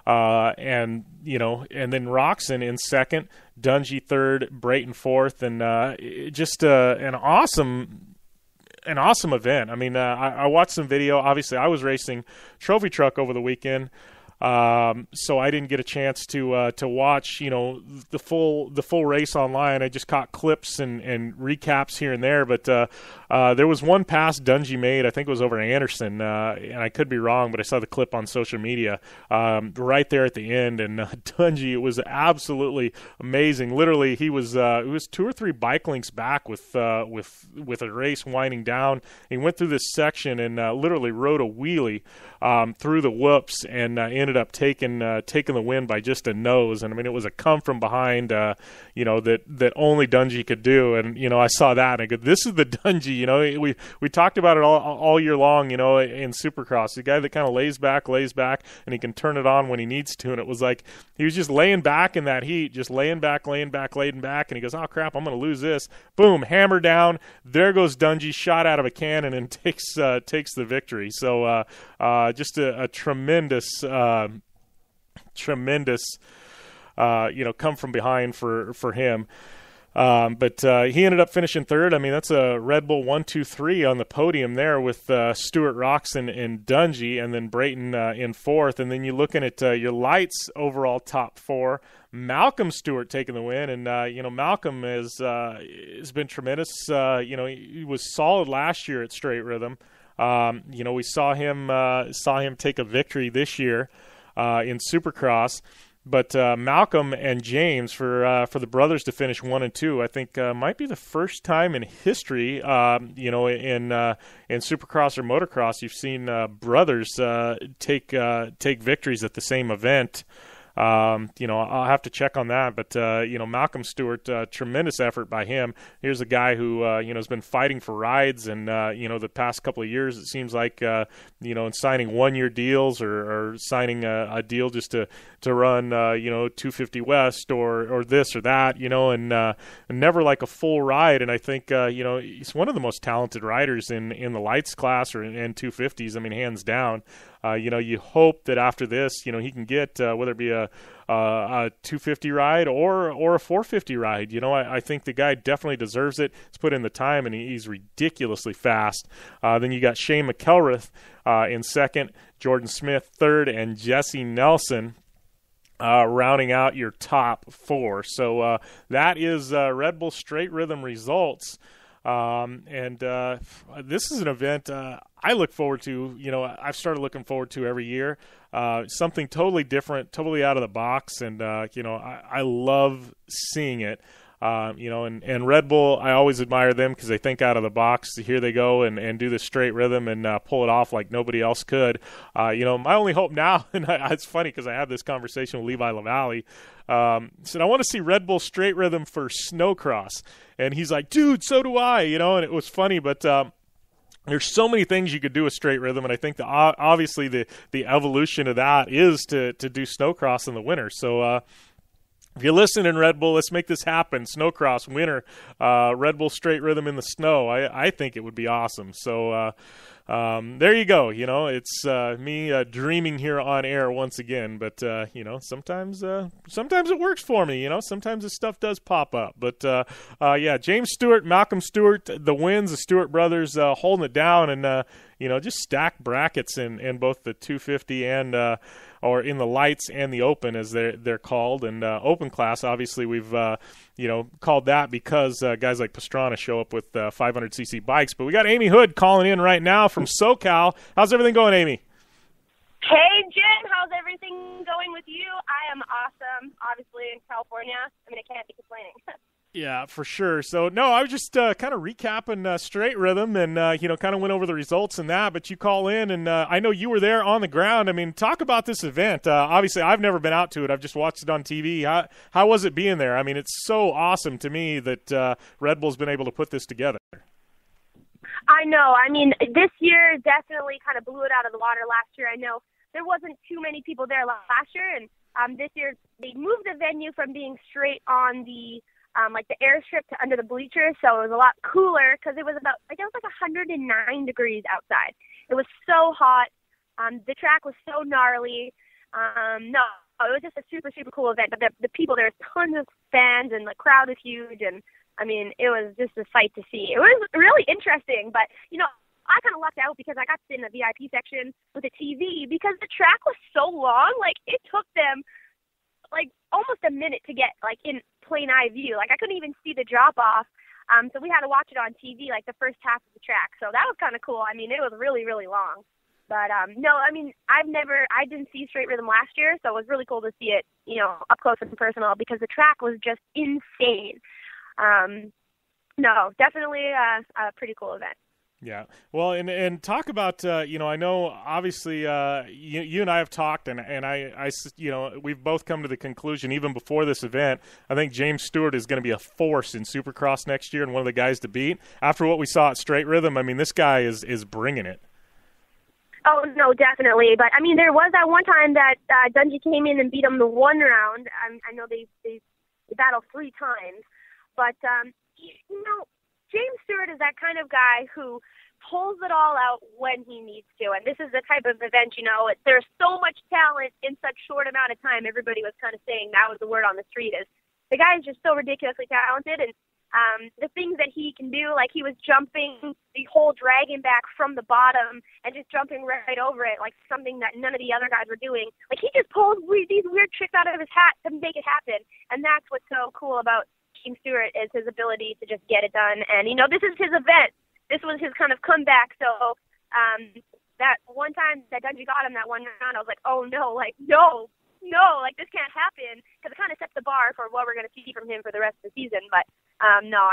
And then Roczen in second, Dungey third, Brayton fourth, and just an awesome event. I watched some video. Obviously, I was racing Trophy Truck over the weekend, so I didn't get a chance to watch the full race online. I just caught clips and recaps here and there, but there was one pass Dungey made. I think it was over Anderson, and I could be wrong, but I saw the clip on social media right there at the end. And Dungey, it was absolutely amazing. Literally, it was 2 or 3 bike links back with a race winding down. He went through this section and literally rode a wheelie through the whoops and ended up taking the win by just a nose. And it was a come from behind, that only Dungey could do. And I saw that and I go, this is the Dungey. We talked about it all year long. In Supercross, the guy that kind of lays back, and he can turn it on when he needs to. And it was like he was just laying back in that heat, just laying back, and he goes, oh crap, I'm going to lose this. Boom, hammer down. There goes Dungey, shot out of a cannon, and takes the victory. So just a tremendous come from behind for him. But he ended up finishing third. That's a Red Bull 1-2-3 on the podium there with Stewart, Roczen, and Dungey, and then Brayton in fourth. And then you're looking at your lights overall top 4. Malcolm Stewart taking the win, and Malcolm has been tremendous. He was solid last year at Straight Rhythm. We saw him take a victory this year in Supercross. But Malcolm and James, for the brothers to finish 1 and 2, I think might be the first time in history, in Supercross or motocross, you've seen brothers take victories at the same event. I'll have to check on that, but Malcolm Stewart, tremendous effort by him. Here's a guy who has been fighting for rides, and the past couple of years it seems like in signing 1-year deals or signing a deal just to run 250 West or this or that, and never like a full ride. And I think he's one of the most talented riders in the lights class or in 250s. Hands down. You hope that after this, he can get whether it be a 250 ride or a 450 ride. I think the guy definitely deserves it. He's put in the time, and he's ridiculously fast. Then you got Shane McElrath in second, Jordan Smith third, and Jesse Nelson rounding out your top 4. So that is Red Bull Straight Rhythm results. This is an event I look forward to. I've started looking forward to every year. Something totally different, totally out of the box, and I love seeing it. And Red Bull, I always admire them because they think out of the box. Here they go and do the straight rhythm and pull it off like nobody else could. My only hope now, and it's funny because I had this conversation with Levi LaValle, said I want to see Red Bull straight rhythm for snowcross. And he's like, dude, so do I, and it was funny, but there's so many things you could do with straight rhythm, and I think obviously the evolution of that is to do snowcross in the winter. So if you're listening, Red Bull, let's make this happen. Snowcross, winter, Red Bull straight rhythm in the snow. I think it would be awesome. So there you go. It's me dreaming here on air once again. But, sometimes it works for me. Sometimes this stuff does pop up. But, James Stewart, Malcolm Stewart, the wins, the Stewart brothers holding it down and, just stacked brackets in both the 250 and or in the lights and the open, as they're called. And open class, obviously, we've called that because guys like Pastrana show up with 500cc bikes. But we got Amy Hood calling in right now from SoCal. How's everything going, Amy? Hey, Jim. How's everything going with you? I am awesome, obviously, in California. I can't be complaining. Yeah, for sure. So, no, I was just kind of recapping straight rhythm and, kind of went over the results and that. But you call in, and I know you were there on the ground. Talk about this event. Obviously, I've never been out to it. I've just watched it on TV. How was it being there? It's so awesome to me that Red Bull's been able to put this together. I know. This year definitely kind of blew it out of the water. Last year, I know there wasn't too many people there last year. And this year, they moved the venue from being straight on the airstrip to under the bleachers, so it was a lot cooler because it was like 109 degrees outside. It was so hot. The track was so gnarly. It was just a super, super cool event. But the people, there's tons of fans, and the crowd was huge, and it was just a sight to see. It was really interesting, but I kind of lucked out because I got to sit in the VIP section with a TV because the track was so long. It took them almost a minute to get in plain eye view. I couldn't even see the drop off. So we had to watch it on TV, the first half of the track. So that was kind of cool. It was really, really long. But no, I didn't see straight rhythm last year, so it was really cool to see it, up close and personal because the track was just insane. No, definitely a pretty cool event. Yeah. Well, and talk about, I know obviously you and I have talked, and I we've both come to the conclusion, even before this event, I think James Stewart is going to be a force in Supercross next year and one of the guys to beat. After what we saw at Straight Rhythm, this guy is bringing it. Oh, no, definitely. But, there was that one time that Dungey came in and beat him the one round. I know they battled 3 times. But, James Stewart is that kind of guy who pulls it all out when he needs to. And this is the type of event, there's so much talent in such short amount of time. Everybody was kind of saying that was the word on the street is the guy is just so ridiculously talented. And the things that he can do, he was jumping the whole dragon back from the bottom and just jumping right over it, something that none of the other guys were doing. He just pulls these weird tricks out of his hat to make it happen. And that's what's so cool about James Stewart is his ability to just get it done. And, this is his event. This was his kind of comeback. So that one time that Dungey got him that one round, I was like, oh, no, no, this can't happen because it kind of sets the bar for what we're going to see from him for the rest of the season. But, no,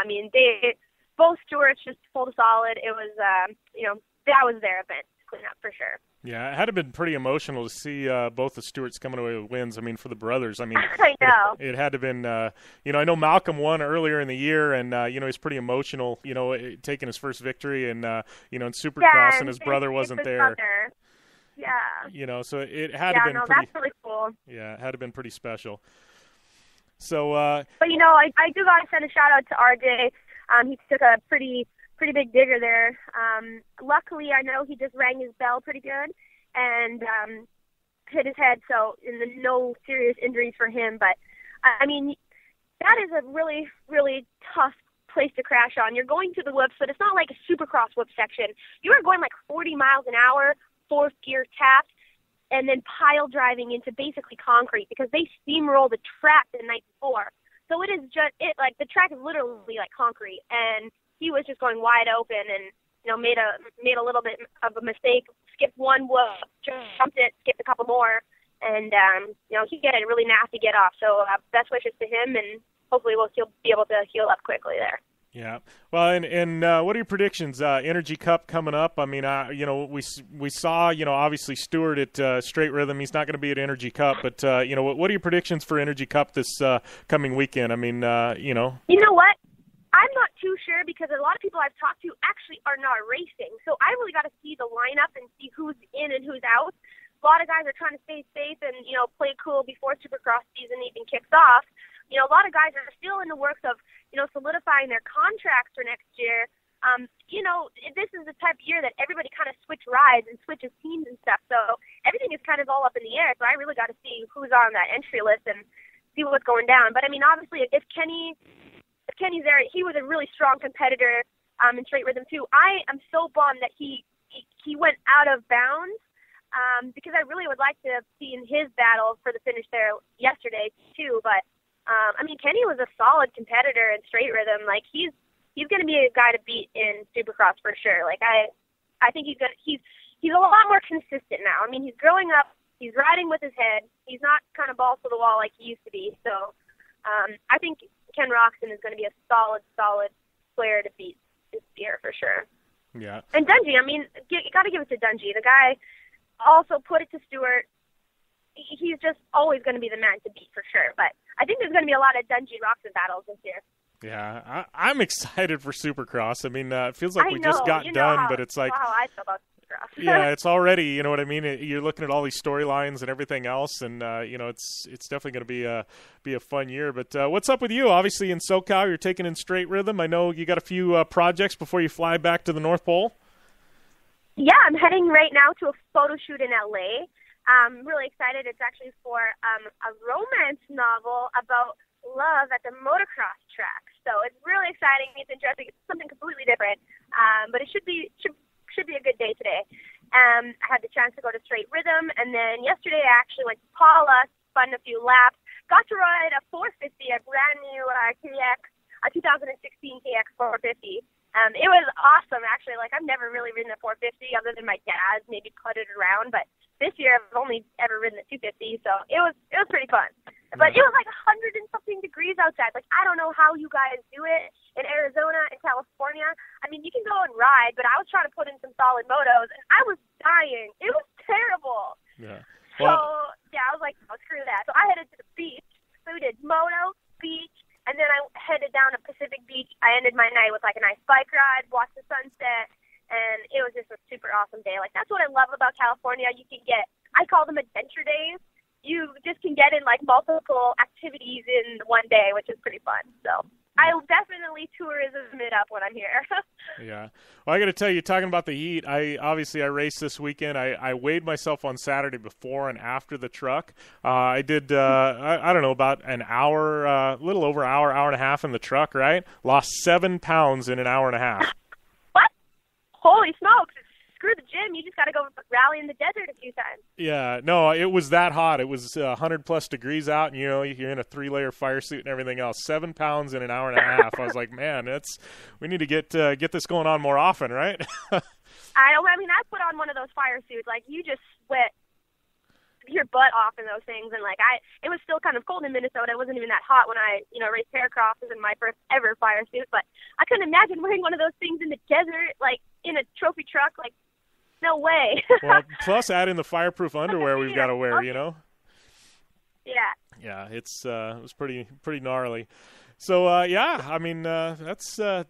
both Stewarts just pulled a solid. It was, that was their event to clean up for sure. Yeah, it had to have been pretty emotional to see both the Stewarts coming away with wins. For the brothers, I know. It had to have been, I know Malcolm won earlier in the year, and, he's pretty emotional, taking his first victory, and, in Supercross, and his brother wasn't there. Brother. Yeah. So it had to have been pretty. That's really cool. Yeah, it had to have been pretty special. So. But, I do got to send a shout-out to RJ. He took a pretty big digger there. Luckily, I know he just rang his bell pretty good and hit his head, so no serious injuries for him. But, that is a really, really tough place to crash on. You're going to the whoops, but it's not like a Supercross whoop section. You are going 40 miles an hour, 4th gear tapped, and then pile driving into basically concrete because they steamroll the track the night before. So it is just the track is literally like concrete, and he was just going wide open and, made a little bit of a mistake, skipped one whoop, jumped it, skipped a couple more, and, he had a really nasty get off. So best wishes to him, and hopefully he'll be able to heal up quickly there. Yeah. Well, and what are your predictions? Energy Cup coming up. I mean, we saw, obviously Stewart at Straight Rhythm. He's not going to be at Energy Cup, but, what are your predictions for Energy Cup this coming weekend? I mean, You know what? I'm not too sure because a lot of people I've talked to actually are not racing. So I really got to see the lineup and see who's in and who's out. A lot of guys are trying to stay safe and, play cool before Supercross season even kicks off. A lot of guys are still in the works of, solidifying their contracts for next year. This is the type of year that everybody kind of switch rides and switches teams and stuff. So everything is kind of all up in the air. So I really got to see who's on that entry list and see what's going down. But, I mean, obviously, if Kenny's there, he was a really strong competitor in Straight Rhythm, too. I am so bummed that he went out of bounds because I really would like to have seen his battle for the finish there yesterday, too. But, Kenny was a solid competitor in Straight Rhythm. Like, he's going to be a guy to beat in Supercross for sure. Like, I think he's a lot more consistent now. I mean, he's growing up. He's riding with his head. He's not kind of balls to the wall like he used to be. So I think Ken Roxon is going to be a solid player to beat this year for sure. Yeah. And Dungey, you got to give it to Dungey. The guy also put it to Stewart. He's just always going to be the man to beat for sure. But I think there's going to be a lot of Dungey-Roxon battles this year. Yeah, I'm excited for Supercross. I mean, it feels like we just got done, but it's like, how I feel about Supercross. Yeah, it's already, you know what I mean? You're looking at all these storylines and everything else, and, it's definitely going to be a fun year. But what's up with you? Obviously in SoCal, you're taking in Straight Rhythm. I know you got a few projects before you fly back to the North Pole. Yeah, I'm heading right now to a photo shoot in L.A. I'm really excited. It's actually for a romance novel about love at the motocross track. So it's really exciting. It's interesting. It's something completely different. But it should be a good day today. I had the chance to go to Straight Rhythm, and then yesterday I actually went to Paula, spun a few laps, got to ride a 450, a brand new KX, a 2016 KX 450. It was awesome, actually. Like, I've never really ridden a 450 other than my dad's maybe putted around, but this year I've only ever ridden a 250, so it was pretty fun. But it was like 100 and something degrees outside. Like, I don't know how you guys do it in Arizona and California. I mean, you can go and ride, but I was trying to put in some solid motos, and I was dying. It was terrible. Yeah. Well, I was like, oh, screw that. So I headed to the beach. So we did moto, beach, and then I headed down to Pacific Beach. I ended my night with, like, a nice bike ride, watched the sunset, and it was just a super awesome day. Like, that's what I love about California. You can get, I call them adventure days. You just can get in, like, multiple activities in one day, which is pretty fun. So I'll definitely tourism it up when I'm here. Yeah. Well, I got to tell you, talking about the heat, I raced this weekend. I weighed myself on Saturday before and after the truck. I did, I don't know, about an hour, a little over an hour and a half in the truck, right? Lost 7 pounds in an hour and a half. What? Holy smokes. Screw the gym. You just got to go rally in the desert a few times. Yeah, no, it was that hot. It was 100-plus degrees out, and, you're in a 3-layer fire suit and everything else. 7 pounds in an hour and a half. I was like, man, we need to get this going on more often, right? I put on one of those fire suits. Like, you just sweat your butt off in those things. And, like, it was still kind of cold in Minnesota. It wasn't even that hot when I, raced Paracrosses in my first ever fire suit. But I couldn't imagine wearing one of those things in the desert, like, in a trophy truck, like, no way. Well, plus add in the fireproof underwear we've got to wear, Yeah. Yeah, it was pretty got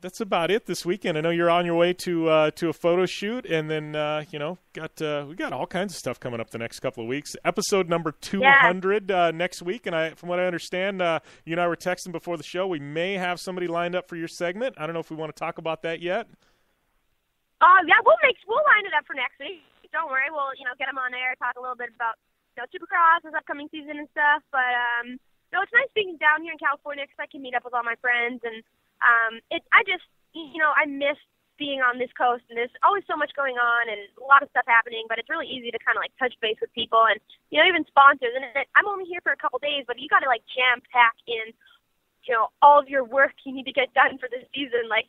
that's about it this weekend. I know you're on your way to a photo shoot, and then we got all kinds of stuff coming up the next couple of weeks. Episode number 200 next week, and from what I understand, you and I were texting before the show. We may have somebody lined up for your segment. I don't know if we want to talk about that yet. Yeah, we'll line it up for next week. Don't worry, we'll get them on air, talk a little bit about Supercross, this upcoming season and stuff. But it's nice being down here in California because I can meet up with all my friends, and I miss being on this coast, and there's always so much going on and a lot of stuff happening. But it's really easy to kind of like touch base with people and even sponsors. And I'm only here for a couple days, but you got to like jam pack in all of your work you need to get done for the season. Like,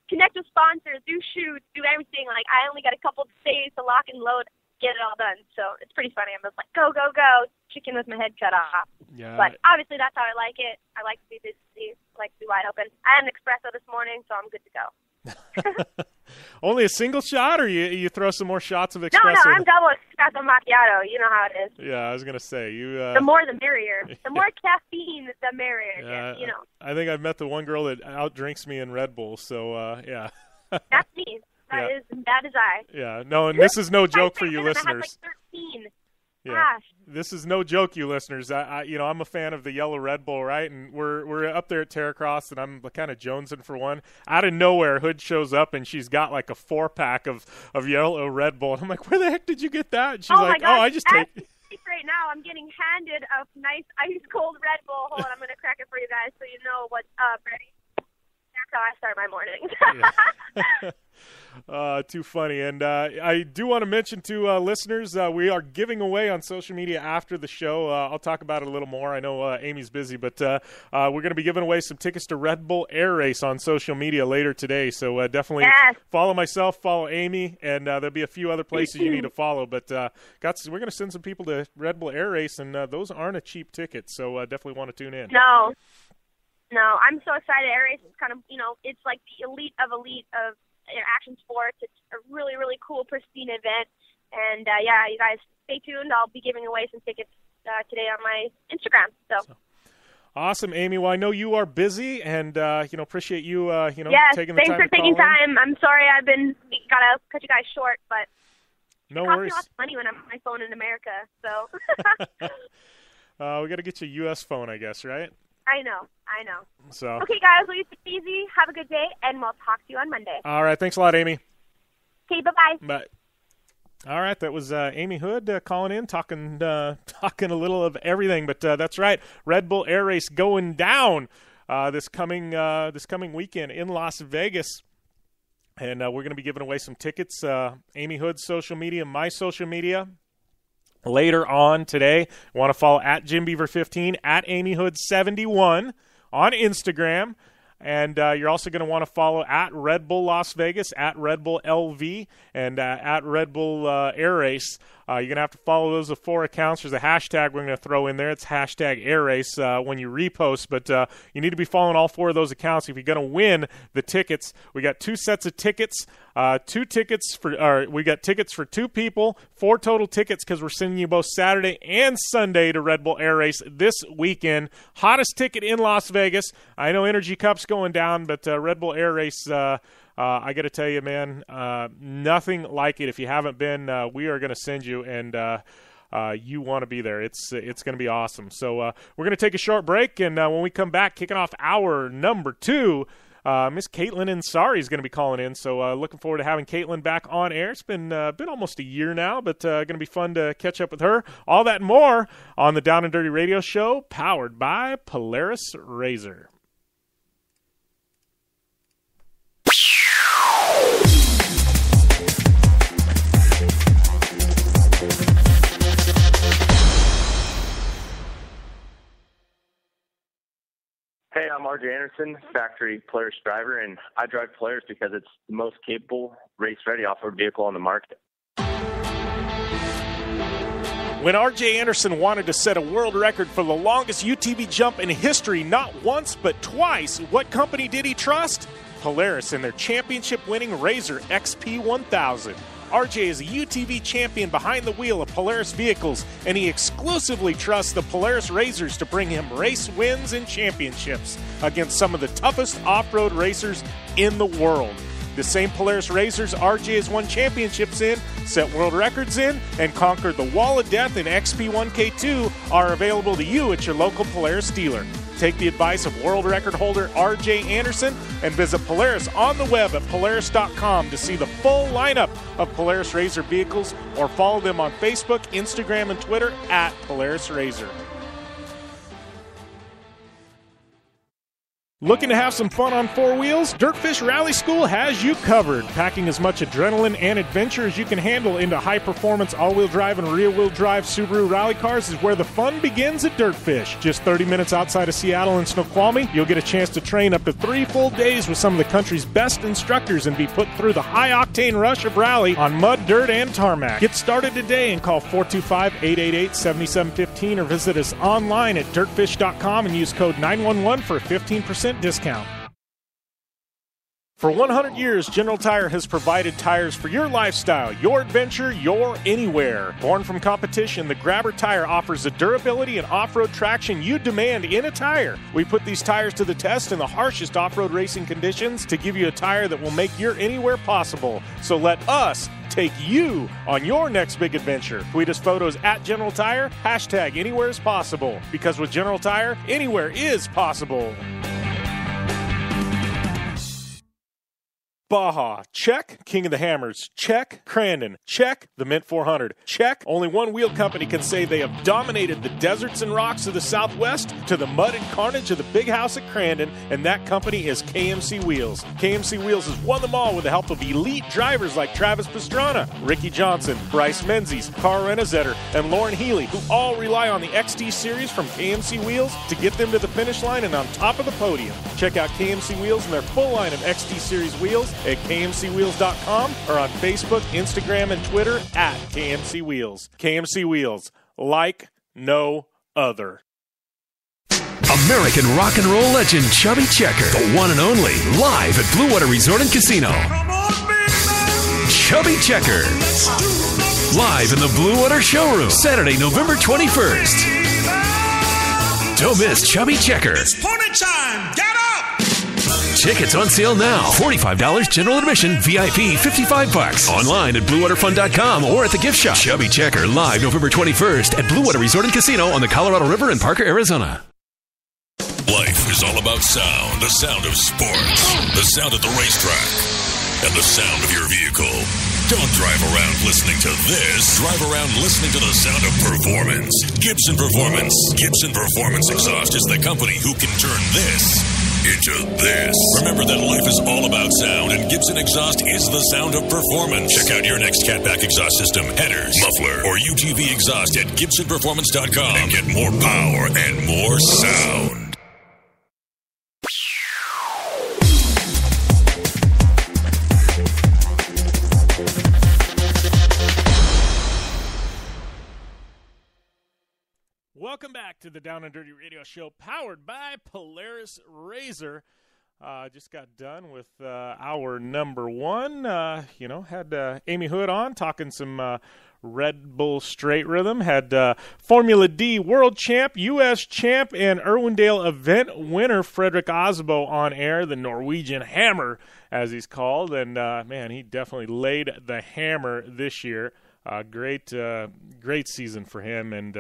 connect with sponsors, do shoots, do everything. Like, I only got a couple of days to lock and load, get it all done. So it's pretty funny. I'm just like, go, go, go, chicken with my head cut off. Yeah. But obviously that's how I like it. I like to be busy, I like to be wide open. I had an espresso this morning, so I'm good to go. Only a single shot, or you throw some more shots of espresso? No, I'm double espresso macchiato. You know how it is. Yeah, I was going to say. The more the merrier. The more caffeine, the merrier. Yeah, I think I've met the one girl that outdrinks me in Red Bull, so yeah. That's me. That is I. Yeah, no, and this is no joke for you listeners. I had like 13. Yeah. Gosh. This is no joke, you listeners. I'm a fan of the yellow Red Bull, right? And we're up there at Terracross, and I'm kind of jonesing for one. Out of nowhere, Hood shows up, and she's got like a 4-pack of yellow Red Bull. And I'm like, where the heck did you get that? And she's like, my gosh, I just take it. Right now, I'm getting handed a nice ice-cold Red Bull. Hold on, I'm going to crack it for you guys so you know what's up. Ready? That's how I start my mornings. Too funny. And I do want to mention to listeners, we are giving away on social media after the show. I'll talk about it a little more. I know Amy's busy, but we're going to be giving away some tickets to Red Bull Air Race on social media later today. So definitely follow myself, follow Amy, and there'll be a few other places you need to follow. But we're going to send some people to Red Bull Air Race, and those aren't a cheap ticket. So definitely want to tune in. No, I'm so excited. Air Race is kind of, it's like the elite of action sports. It's a really, really cool, pristine event. And, you guys stay tuned. I'll be giving away some tickets today on my Instagram. So. Awesome, Amy. Well, I know you are busy, and, appreciate you, taking the time to thanks for taking time. I'm sorry got to cut you guys short, but no it worries. costs me lots of money when I'm on my phone in America, so. We got to get you a U.S. phone, I guess, right? I know. So. Okay, guys, well, you take it easy. Have a good day, and we'll talk to you on Monday. All right. Thanks a lot, Amy. Okay, bye-bye. Bye. All right. That was Amy Hood calling in, talking a little of everything. But that's right. Red Bull Air Race going down this coming weekend in Las Vegas. And we're going to be giving away some tickets. Amy Hood's social media, my social media. Later on today, want to follow at JimBeaver15, at AmyHood71 on Instagram. And you're also going to want to follow at Red Bull Las Vegas, at Red Bull LV, and at Red Bull Air Race. You're going to have to follow those 4 accounts. There's a hashtag we're going to throw in there. It's hashtag Air Race when you repost. But you need to be following all 4 of those accounts if you're going to win the tickets. We got 2 sets of tickets. We got tickets for 2 people, 4 total tickets because we're sending you both Saturday and Sunday to Red Bull Air Race this weekend. Hottest ticket in Las Vegas. I know Energy Cup's going down, but Red Bull Air Race, I got to tell you, man, nothing like it. If you haven't been, we are going to send you, and you want to be there. It's going to be awesome. So we're going to take a short break, and when we come back, kicking off hour number 2, Miss Katelynn Ansari is going to be calling in. So looking forward to having Katelynn back on air. It's been almost a year now, but going to be fun to catch up with her. All that and more on the Down and Dirty Radio Show, powered by Polaris Razor. Hey, I'm RJ Anderson, factory Polaris driver, and I drive Polaris because it's the most capable, race-ready off-road vehicle on the market. When RJ Anderson wanted to set a world record for the longest UTV jump in history, not once but twice, what company did he trust? Polaris and their championship-winning Razor XP1000. RJ is a UTV champion behind the wheel of Polaris vehicles, and he exclusively trusts the Polaris Razors to bring him race wins and championships against some of the toughest off-road racers in the world. The same Polaris Razors RJ has won championships in, set world records in, and conquered the Wall of Death in XP1K2 are available to you at your local Polaris dealer. Take the advice of world record holder RJ Anderson and visit Polaris on the web at Polaris.com to see the full lineup of Polaris Razor vehicles, or follow them on Facebook, Instagram, and Twitter at Polaris Razor. Looking to have some fun on four wheels? Dirtfish Rally School has you covered. Packing as much adrenaline and adventure as you can handle into high-performance all-wheel drive and rear-wheel drive Subaru rally cars is where the fun begins at Dirtfish. Just 30 minutes outside of Seattle in Snoqualmie, you'll get a chance to train up to 3 full days with some of the country's best instructors and be put through the high-octane rush of rally on mud, dirt, and tarmac. Get started today and call 425-888-7715 or visit us online at dirtfish.com and use code 911 for a 15% discount. For 100 years, General Tire has provided tires for your lifestyle, your adventure, your anywhere. Born from competition, the Grabber tire offers the durability and off-road traction you demand in a tire. We put these tires to the test in the harshest off-road racing conditions to give you a tire that will make your anywhere possible. So let us take you on your next big adventure. Tweet us photos at General Tire, hashtag anywhere is possible. Because with General Tire, anywhere is possible. Baja, check. King of the Hammers, check. Crandon, check. The Mint 400, check. Only one wheel company can say they have dominated the deserts and rocks of the Southwest to the mud and carnage of the big house at Crandon, and that company is KMC Wheels. KMC Wheels has won them all with the help of elite drivers like Travis Pastrana, Ricky Johnson, Bryce Menzies, Carl Renazetter, and Lauren Healy, who all rely on the XD Series from KMC Wheels to get them to the finish line and on top of the podium. Check out KMC Wheels and their full line of XD Series wheels at kmcwheels.com or on Facebook, Instagram, and Twitter at KMC Wheels. KMC Wheels, like no other. American rock and roll legend Chubby Checker, the one and only, live at Blue Water Resort and Casino. Chubby Checker, live in the Blue Water Showroom, Saturday, November 21st. Don't miss Chubby Checker. It's party time! Get up! Tickets on sale now. $45 general admission, VIP $55. Online at BlueWaterFun.com or at the gift shop. Chubby Checker live November 21st at Blue Water Resort and Casino on the Colorado River in Parker, Arizona. Life is all about sound. The sound of sports. The sound at the racetrack. And the sound of your vehicle. Don't drive around listening to this. Drive around listening to the sound of performance. Gibson Performance. Gibson Performance Exhaust is the company who can turn this into this. Remember that life is all about sound, and Gibson Exhaust is the sound of performance. Check out your next catback exhaust system, headers, muffler, or UTV exhaust at GibsonPerformance.com and get more power and more sound. Welcome back to the Down and Dirty Radio Show, powered by Polaris Razor. Just got done with our number one. Had Amy Hood on talking some Red Bull straight rhythm. Had Formula D World Champ, U.S. Champ, and Irwindale event winner Fredric Aasbo on air, the Norwegian Hammer, as he's called. And, man, he definitely laid the hammer this year. Great season for him. And,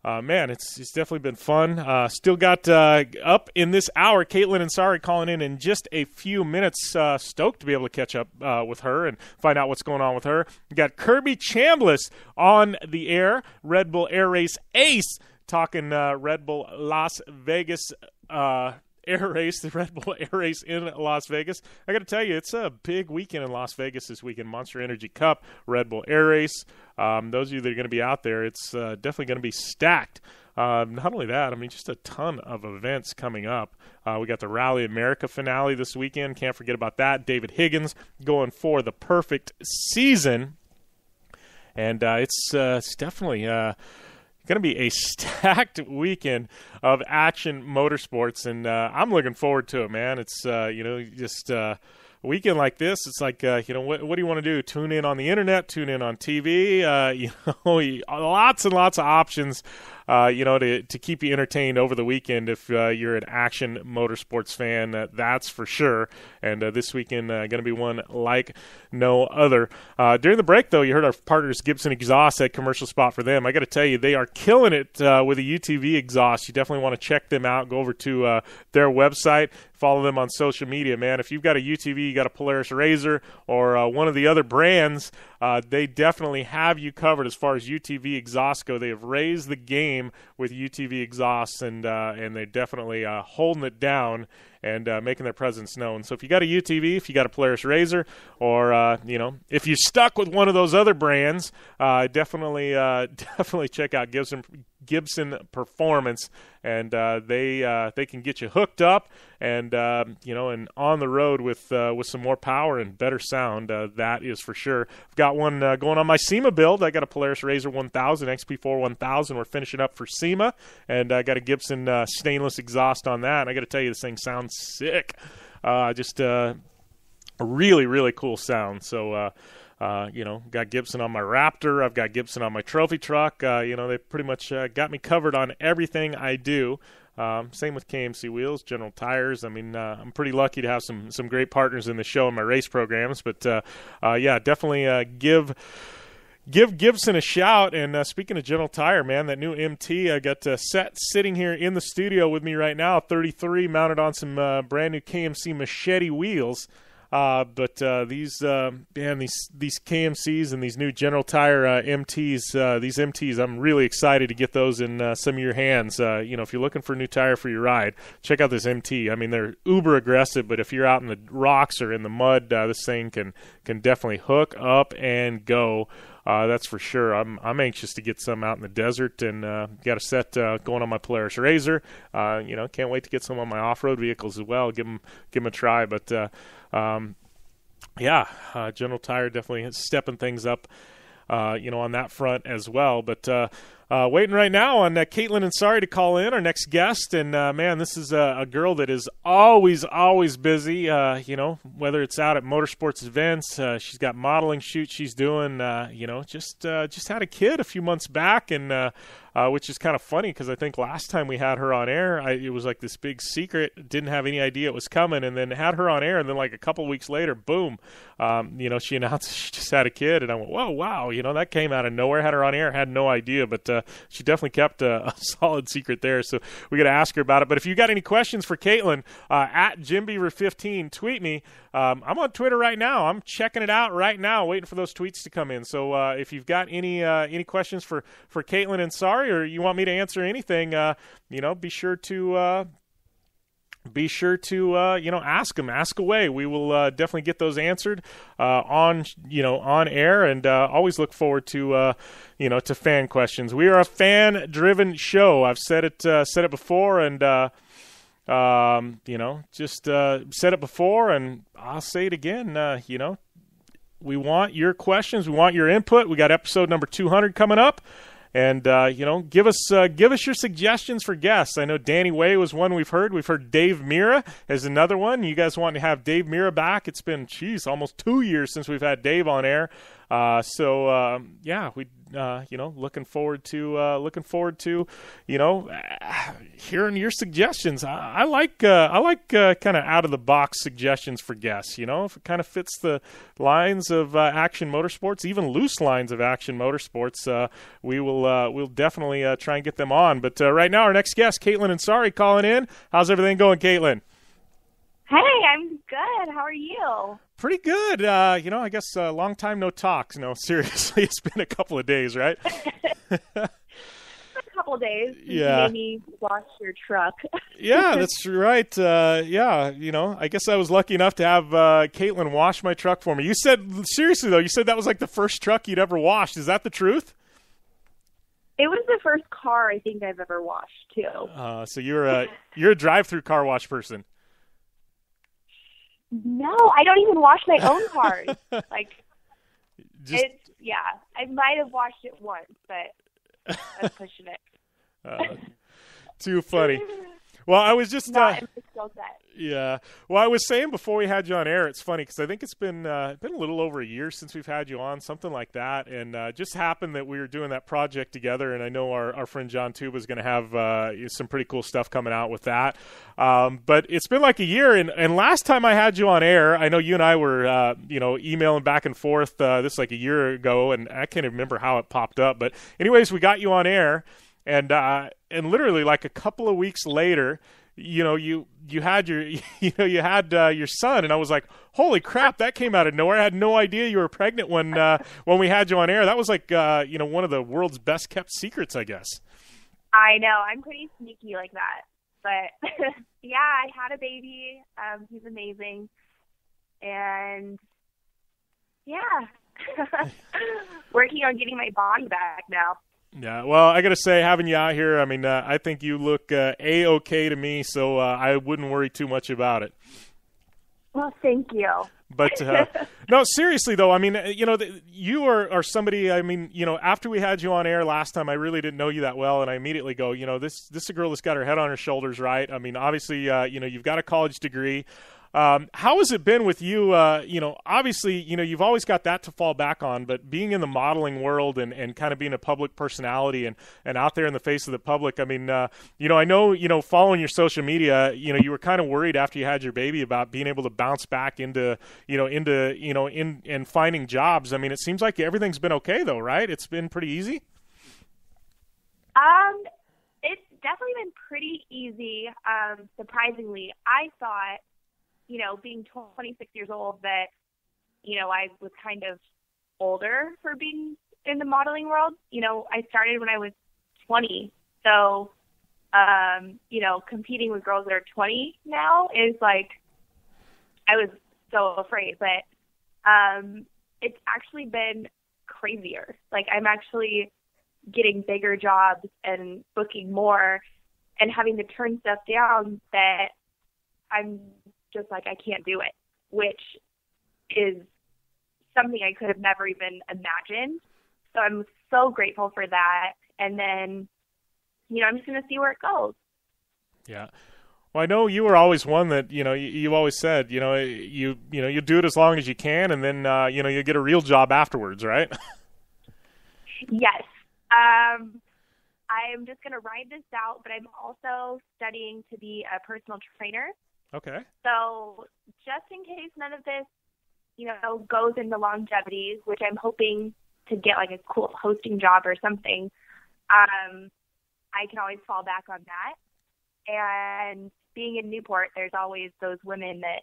man, it's definitely been fun. Still got up in this hour, Katelynn and Ansari calling in just a few minutes. Stoked to be able to catch up with her and find out what's going on with her. We got Kirby Chambliss on the air, Red Bull Air Race Ace, talking Red Bull Las Vegas Air Race, the Red Bull Air Race in Las Vegas. I got to tell you, it's a big weekend in Las Vegas this weekend. Monster Energy Cup, Red Bull Air Race. Those of you that are going to be out there, it's definitely going to be stacked. Not only that, I mean, just a ton of events coming up. We got the Rally America finale this weekend. Can't forget about that. David Higgins going for the perfect season. And it's definitely going to be a stacked weekend of action motorsports, and I'm looking forward to it, man. It's, just a weekend like this, it's like, what do you want to do? Tune in on the internet, tune in on TV, lots and lots of options, to keep you entertained over the weekend if you're an action motorsports fan, that's for sure. And this weekend going to be one like no other. During the break, though, you heard our partners Gibson Exhaust, that commercial spot for them. I got to tell you, they are killing it with a UTV exhaust. You definitely want to check them out. Go over to their website. Follow them on social media, man. If you've got a UTV, you got a Polaris Razor, or one of the other brands, they definitely have you covered as far as UTV exhaust go. They have raised the game game with UTV exhausts, and they're definitely holding it down and making their presence known. So if you got a UTV, if you got a Polaris RZR, or if you're stuck with one of those other brands, definitely check out Gibson Performance, and they can get you hooked up and and on the road with some more power and better sound. That is for sure. I've got one going on my SEMA build. I got a Polaris RZR 1000 XP4 1000. We're finishing up for SEMA, and I got a Gibson stainless exhaust on that. And I got to tell you, this thing sounds sick. Just a really, really cool sound. So. Got Gibson on my Raptor. I've got Gibson on my trophy truck. They pretty much got me covered on everything I do. Same with KMC Wheels, General Tires. I mean, I'm pretty lucky to have some great partners in the show and my race programs. But, definitely give Gibson a shout. And speaking of General Tire, man, that new MT I got sitting here in the studio with me right now, 33, mounted on some brand new KMC Machete wheels. But these KMCs and these new General Tire MTs, these MTs, I'm really excited to get those in some of your hands. If you're looking for a new tire for your ride, check out this MT. I mean, they're uber aggressive, but if you're out in the rocks or in the mud, this thing can definitely hook up and go. That's for sure. I'm anxious to get some out in the desert, and got a set going on my Polaris RZR. Can't wait to get some on my off-road vehicles as well. Give them a try. But General Tire definitely stepping things up, on that front as well. But waiting right now on Katelynn Ansari to call in, our next guest. And, man, this is a girl that is always busy, whether it's out at motorsports events. She's got modeling shoots she's doing, just had a kid a few months back, and which is kind of funny because I think last time we had her on air, it was like this big secret, didn't have any idea it was coming, and then had her on air, and then like a couple weeks later, boom, she announced she just had a kid, and I went, whoa, wow, that came out of nowhere. Had her on air, had no idea, but she definitely kept a solid secret there, so we got to ask her about it. But if you got any questions for Katelynn, at JimBeaver15, tweet me. I'm on Twitter right now. I'm checking it out right now, waiting for those tweets to come in. So if you've got any questions for Katelynn Ansari, or you want me to answer anything, be sure to ask away. We will definitely get those answered on air, and always look forward to to fan questions. We are a fan-driven show. I've said it before, and said it before, and I'll say it again. We want your questions. We want your input. We got episode number 200 coming up. And, give us your suggestions for guests. I know Danny Way was one we've heard. We've heard Dave Mira is another one. You guys want to have Dave Mira back? It's been, almost 2 years since we've had Dave on air. Looking forward to hearing your suggestions. I like kind of out of the box suggestions for guests. If it kind of fits the lines of Action Motorsports, even loose lines of Action Motorsports, we'll definitely try and get them on. But right now, our next guest, Katelynn Ansari, calling in. How's everything going, Katelynn? Hey, I'm good. How are you? Pretty good. I guess a long time no talk. No, seriously, it's been a couple of days, right? A couple of days. Yeah. You made me wash your truck. Yeah, that's right. I guess I was lucky enough to have Katelynn wash my truck for me. You said, seriously though, that was like the first truck you'd ever washed. Is that the truth? It was the first car I think I've ever washed too. So you're a drive-through car wash person. No, I don't even wash my own cars. I might have washed it once, but I'm pushing it. Too funny. Well, I was just not in the skill set. Yeah. Well, I was saying before we had you on air, it's funny because I think it's been a little over a year since we've had you on, something like that, and just happened that we were doing that project together, and I know our friend John Tuba is going to have some pretty cool stuff coming out with that. But it's been like a year, and last time I had you on air, I know you and I were emailing back and forth this like a year ago, and I can't even remember how it popped up. But anyways, we got you on air, and literally like a couple of weeks later, you had your son, and I was like, holy crap, that came out of nowhere. I had no idea you were pregnant when we had you on air. That was like one of the world's best kept secrets, I guess. I know. I'm pretty sneaky like that. But, yeah, I had a baby. He's amazing. And, yeah, working on getting my body back now. Yeah, well, I got to say, having you out here, I mean, I think you look A-okay to me, so I wouldn't worry too much about it. Well, thank you. But, no, seriously, though, I mean, you are somebody, I mean, after we had you on air last time, I really didn't know you that well, and I immediately go, this is a girl that's got her head on her shoulders, right? I mean, obviously, you've got a college degree. How has it been with you? Obviously, you've always got that to fall back on, but being in the modeling world and kind of being a public personality and out there in the face of the public, I mean, I know, following your social media, you were kind of worried after you had your baby about being able to bounce back into finding jobs. I mean, it seems like everything's been okay though, right? It's been pretty easy. It's definitely been pretty easy. Surprisingly, I thought, being 26 years old, that, I was kind of older for being in the modeling world. I started when I was 20. So, competing with girls that are 20 now is like, I was so afraid. But it's actually been crazier. Like, I'm actually getting bigger jobs and booking more and having to turn stuff down that I'm just like, I can't do it, which is something I could have never even imagined. So I'm so grateful for that. And then, I'm just going to see where it goes. Yeah. Well, I know you were always one that, you always said, you do it as long as you can, and then, you get a real job afterwards, right? Yes. I'm just going to ride this out, but I'm also studying to be a personal trainer. Okay. So just in case none of this, goes into longevity, which I'm hoping to get like a cool hosting job or something, I can always fall back on that. And being in Newport, there's always those women that,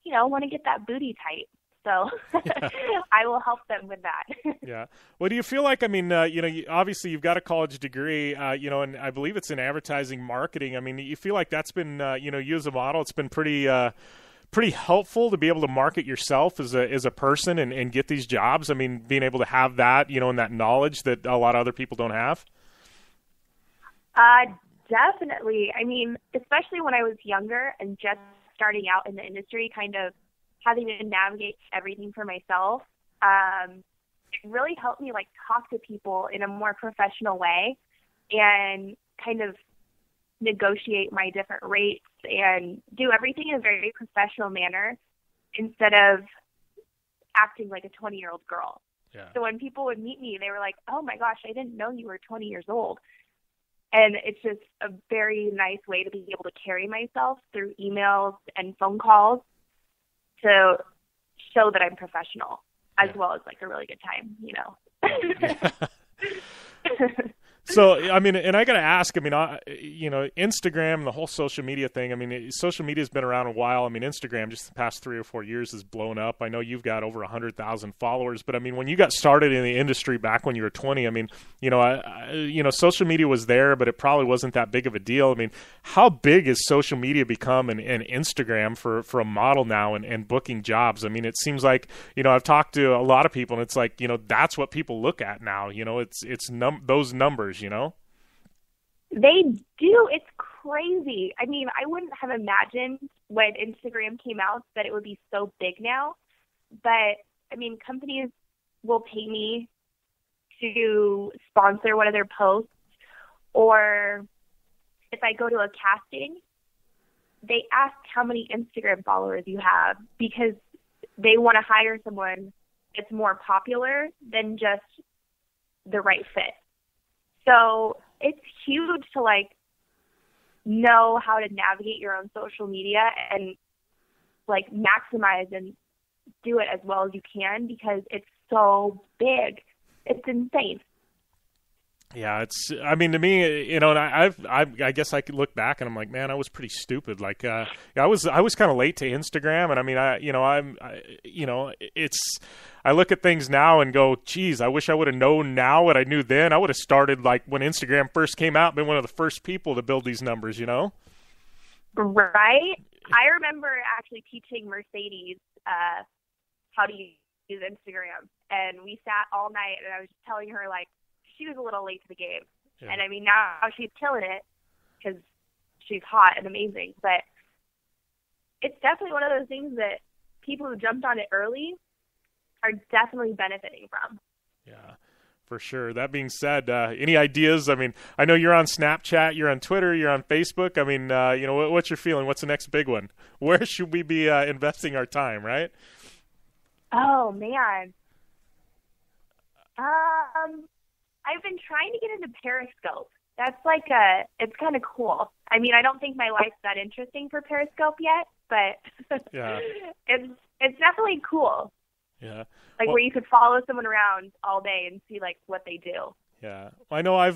want to get that booty tight. So yeah. I will help them with that. Yeah. Well, do you feel like, I mean, obviously you've got a college degree, and I believe it's in advertising marketing. I mean, you feel like that's been, you as a model, it's been pretty helpful to be able to market yourself as a person and get these jobs. I mean, being able to have that, and that knowledge that a lot of other people don't have. Definitely. I mean, especially when I was younger and just starting out in the industry, kind of having to navigate everything for myself, it really helped me like talk to people in a more professional way and kind of negotiate my different rates and do everything in a very professional manner instead of acting like a 20-year-old girl. Yeah. So when people would meet me, they were like, oh my gosh, I didn't know you were 20 years old. And it's just a very nice way to be able to carry myself through emails and phone calls to show that I'm professional, as well as like a really good time, So, I mean, and I got to ask, I mean, Instagram, the whole social media thing, I mean, social media has been around a while. I mean, Instagram just the past 3 or 4 years has blown up. I know you've got over 100,000 followers, but I mean, when you got started in the industry back when you were 20, I mean, social media was there, but it probably wasn't that big of a deal. I mean, how big has social media become and Instagram for a model now and booking jobs? I mean, it seems like, I've talked to a lot of people and it's like, that's what people look at now, it's those numbers. They do. It's crazy. I mean, I wouldn't have imagined when Instagram came out that it would be so big now. But, I mean, companies will pay me to sponsor one of their posts. Or if I go to a casting, they ask how many Instagram followers you have because they want to hire someone that's more popular than just the right fit. So it's huge to like know how to navigate your own social media and like maximize and do it as well as you can because it's so big. It's insane. Yeah, I mean, to me, you know, and I guess I could look back and I'm like, man, I was pretty stupid. Like, I was kind of late to Instagram, and I mean, I look at things now and go, geez, I wish I would have known now what I knew then. I would have started like when Instagram first came out, been one of the first people to build these numbers, you know? Right. I remember actually teaching Mercedes how to use Instagram, and we sat all night, and I was telling her, like, she was a little late to the game. Yeah. And I mean, now she's killing it because she's hot and amazing. But it's definitely one of those things that people who jumped on it early are definitely benefiting from. Yeah, for sure. That being said, any ideas? I mean, I know you're on Snapchat, you're on Twitter, you're on Facebook. I mean, you know, what's your feeling? What's the next big one? Where should we be investing our time, right? Oh, man. I've been trying to get into Periscope. That's like it's kind of cool. I mean, I don't think my life's that interesting for Periscope yet, but yeah, it's definitely cool. Yeah, like where you could follow someone around all day and see like what they do. Yeah, well, I know I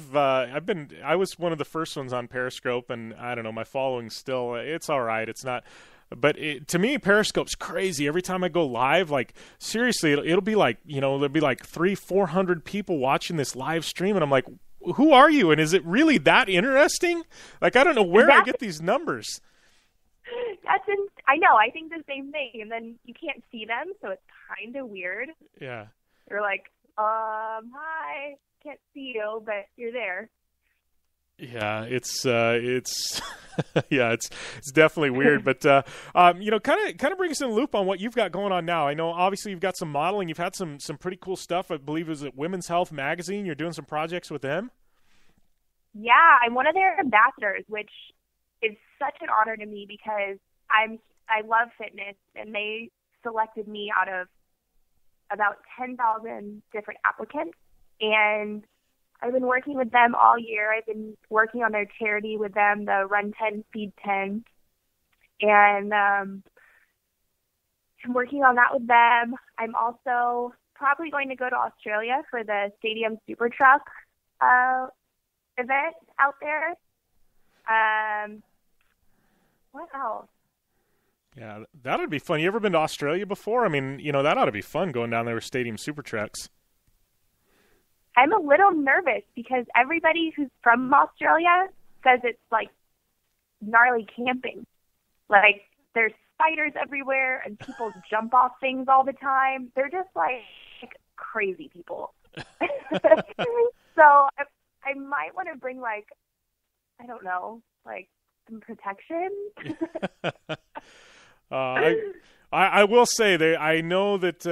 was one of the first ones on Periscope, and I don't know, my following's still, it's all right. It's not. But to me, Periscope's crazy. Every time I go live, like, seriously, it'll be like, you know, there'll be like 300-400 people watching this live stream, and I'm like, who are you? And is it really that interesting? Like, I don't know where I get these numbers. I know. I think the same thing. And then you can't see them, so it's kind of weird. Yeah. You're like, hi, can't see you, but you're there. Yeah, it's yeah, it's definitely weird, but you know, kind of bring us in the loop on what you've got going on now. I know obviously you've got some modeling, you've had some pretty cool stuff. I believe it was at Women's Health magazine. You're doing some projects with them. Yeah, I'm one of their ambassadors, which is such an honor to me because I love fitness, and they selected me out of about 10,000 different applicants, and I've been working with them all year. I've been working on their charity with them, the Run 10, Feed 10. And I'm working on that with them. I'm also probably going to go to Australia for the Stadium Super Truck event out there. What else? Yeah, that would be fun. You ever been to Australia before? I mean, you know, that ought to be fun going down there with Stadium Super Trucks. I'm a little nervous because everybody who's from Australia says it's like gnarly camping. Like there's spiders everywhere and people jump off things all the time. They're just like crazy people. So I might want to bring like, I don't know, like some protection. I will say I know that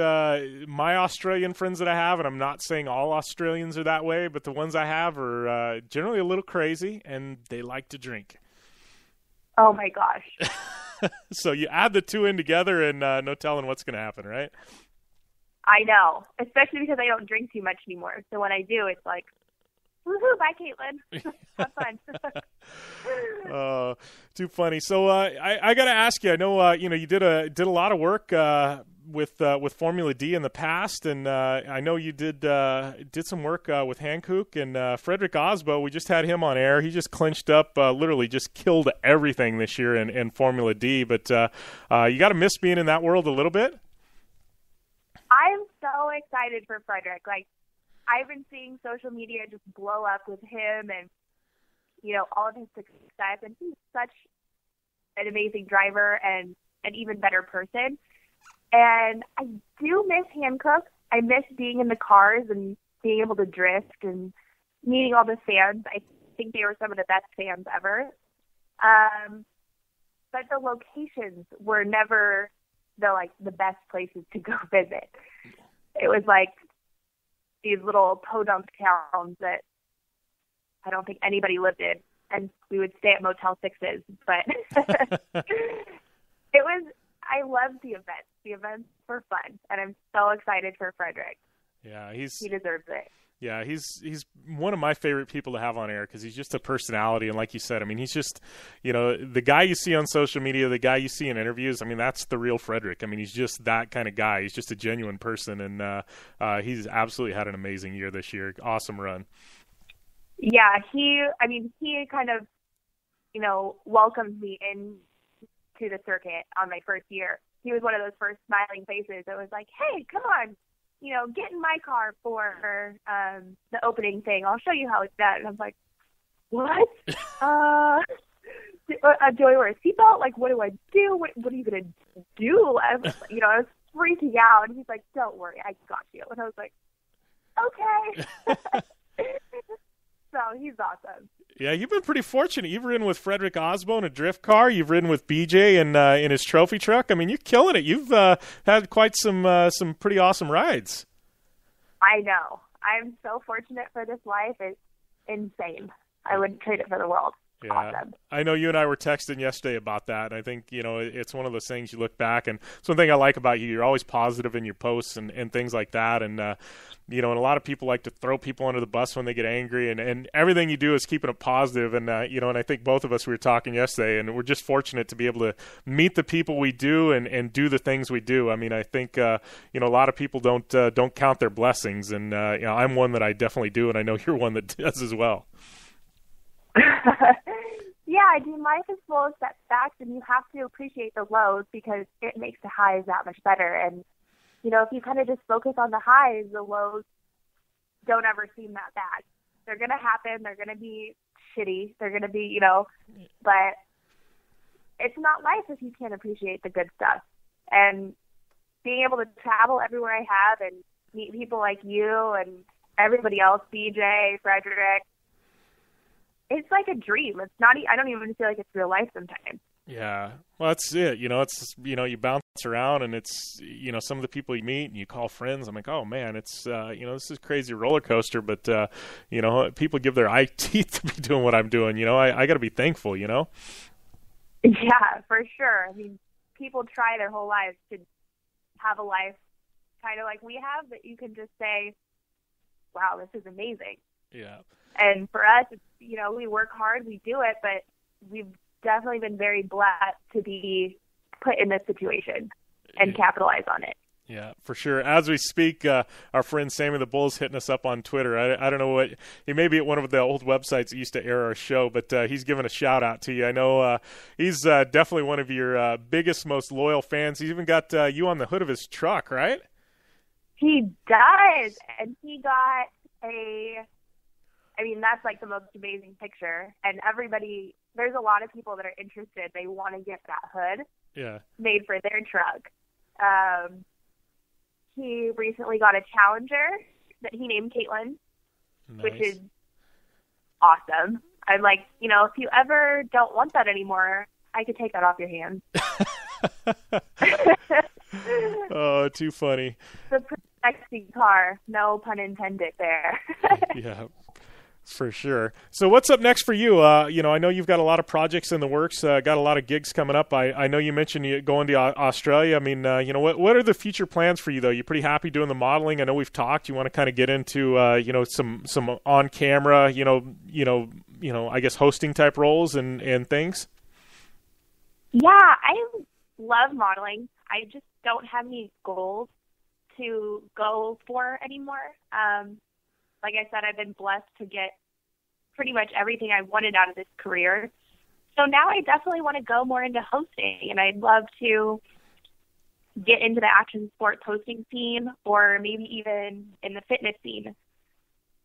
my Australian friends that I have, and I'm not saying all Australians are that way, but the ones I have are generally a little crazy, and they like to drink. Oh, my gosh. So you add the two in together, and no telling what's going to happen, right? I know, especially because I don't drink too much anymore. So when I do, it's like, woohoo, bye, Katelynn. Have fun. Too funny. So I got to ask you. I know you know you did a lot of work with Formula D in the past, and I know you did some work with Hankook and Fredric Aasbo. We just had him on air. He just clinched up, literally just killed everything this year in Formula D. But you got to miss being in that world a little bit. I'm so excited for Fredric. Like, I've been seeing social media just blow up with him and, you know, all of his success. And he's such an amazing driver and an even better person. And I do miss Hankook. I miss being in the cars and being able to drift and meeting all the fans. I think they were some of the best fans ever. But the locations were never the best places to go visit. It was like these little podunk towns that I don't think anybody lived in, and we would stay at Motel 6s. But I loved the events. The events were fun, and I'm so excited for Fredric. Yeah, he deserves it. Yeah, he's one of my favorite people to have on air because he's just a personality. And like you said, I mean, he's just, you know, the guy you see on social media, the guy you see in interviews. I mean, that's the real Fredric. I mean, he's just that kind of guy. He's just a genuine person. And he's absolutely had an amazing year this year. Awesome run. Yeah, he kind of, welcomed me into the circuit on my first year. He was one of those first smiling faces that was like, hey, come on, get in my car for the opening thing. I'll show you how it's done. And I was like, what? Do I wear a seatbelt? Like, what do I do? What are you going to do? I was freaking out. And he's like, don't worry, I got you. And I was like, okay. So he's awesome. Yeah, you've been pretty fortunate. You've ridden with Fredric Aasbo in a drift car. You've ridden with BJ in his trophy truck. I mean, you're killing it. You've had quite some pretty awesome rides. I know. I'm so fortunate for this life. It's insane. I wouldn't trade it for the world. Yeah. Awesome. I know you and I were texting yesterday about that, and I think, it's one of those things you look back, and it's one thing I like about you. You're always positive in your posts and things like that, and, and a lot of people like to throw people under the bus when they get angry, and everything you do is keeping it positive, and, and I think both of us, we were talking yesterday, and we're just fortunate to be able to meet the people we do and do the things we do. I mean, I think, a lot of people don't count their blessings, and, I'm one that I definitely do, and I know you're one that does as well. Yeah, I mean, life is full of setbacks, and you have to appreciate the lows because it makes the highs that much better. And, if you kind of just focus on the highs, the lows don't ever seem that bad. They're going to happen. They're going to be shitty. They're going to be, but it's not life if you can't appreciate the good stuff. And being able to travel everywhere I have and meet people like you and everybody else, BJ, Fredric, it's like a dream. It's not. I don't even feel like it's real life sometimes. Yeah, well, that's it. It's you bounce around, and it's some of the people you meet and you call friends. I'm like, oh man, it's this is a crazy roller coaster, but people give their eye teeth to be doing what I'm doing. I got to be thankful. Yeah, for sure. I mean, people try their whole lives to have a life kind of like we have, that you can just say, wow, this is amazing. Yeah. And for us, it's, we work hard, we do it, but we've definitely been very blessed to be put in this situation and capitalize on it. Yeah, for sure. As we speak, our friend Sammy the Bull's hitting us up on Twitter. I don't know what – he may be at one of the old websites that used to air our show, but he's giving a shout-out to you. I know he's definitely one of your biggest, most loyal fans. He's even got you on the hood of his truck, right? He does, and he got that's like the most amazing picture. And everybody, there's a lot of people that are interested. They want to get that hood made for their truck. He recently got a Challenger that he named Katelynn, which is awesome. I'm like, if you ever don't want that anymore, I could take that off your hands. Oh, too funny. It's a pretty sexy car. No pun intended there. Yeah. For sure. So what's up next for you? I know you've got a lot of projects in the works, got a lot of gigs coming up. I know you mentioned you going to Australia. I mean, what are the future plans for you, though? You're pretty happy doing the modeling. I know we've talked. You want to kind of get into, some on-camera, I guess hosting type roles and things? Yeah, I love modeling. I just don't have any goals to go for anymore. Like I said, I've been blessed to get pretty much everything I wanted out of this career. So now I definitely want to go more into hosting, and I'd love to get into the action sports hosting scene or maybe even in the fitness scene.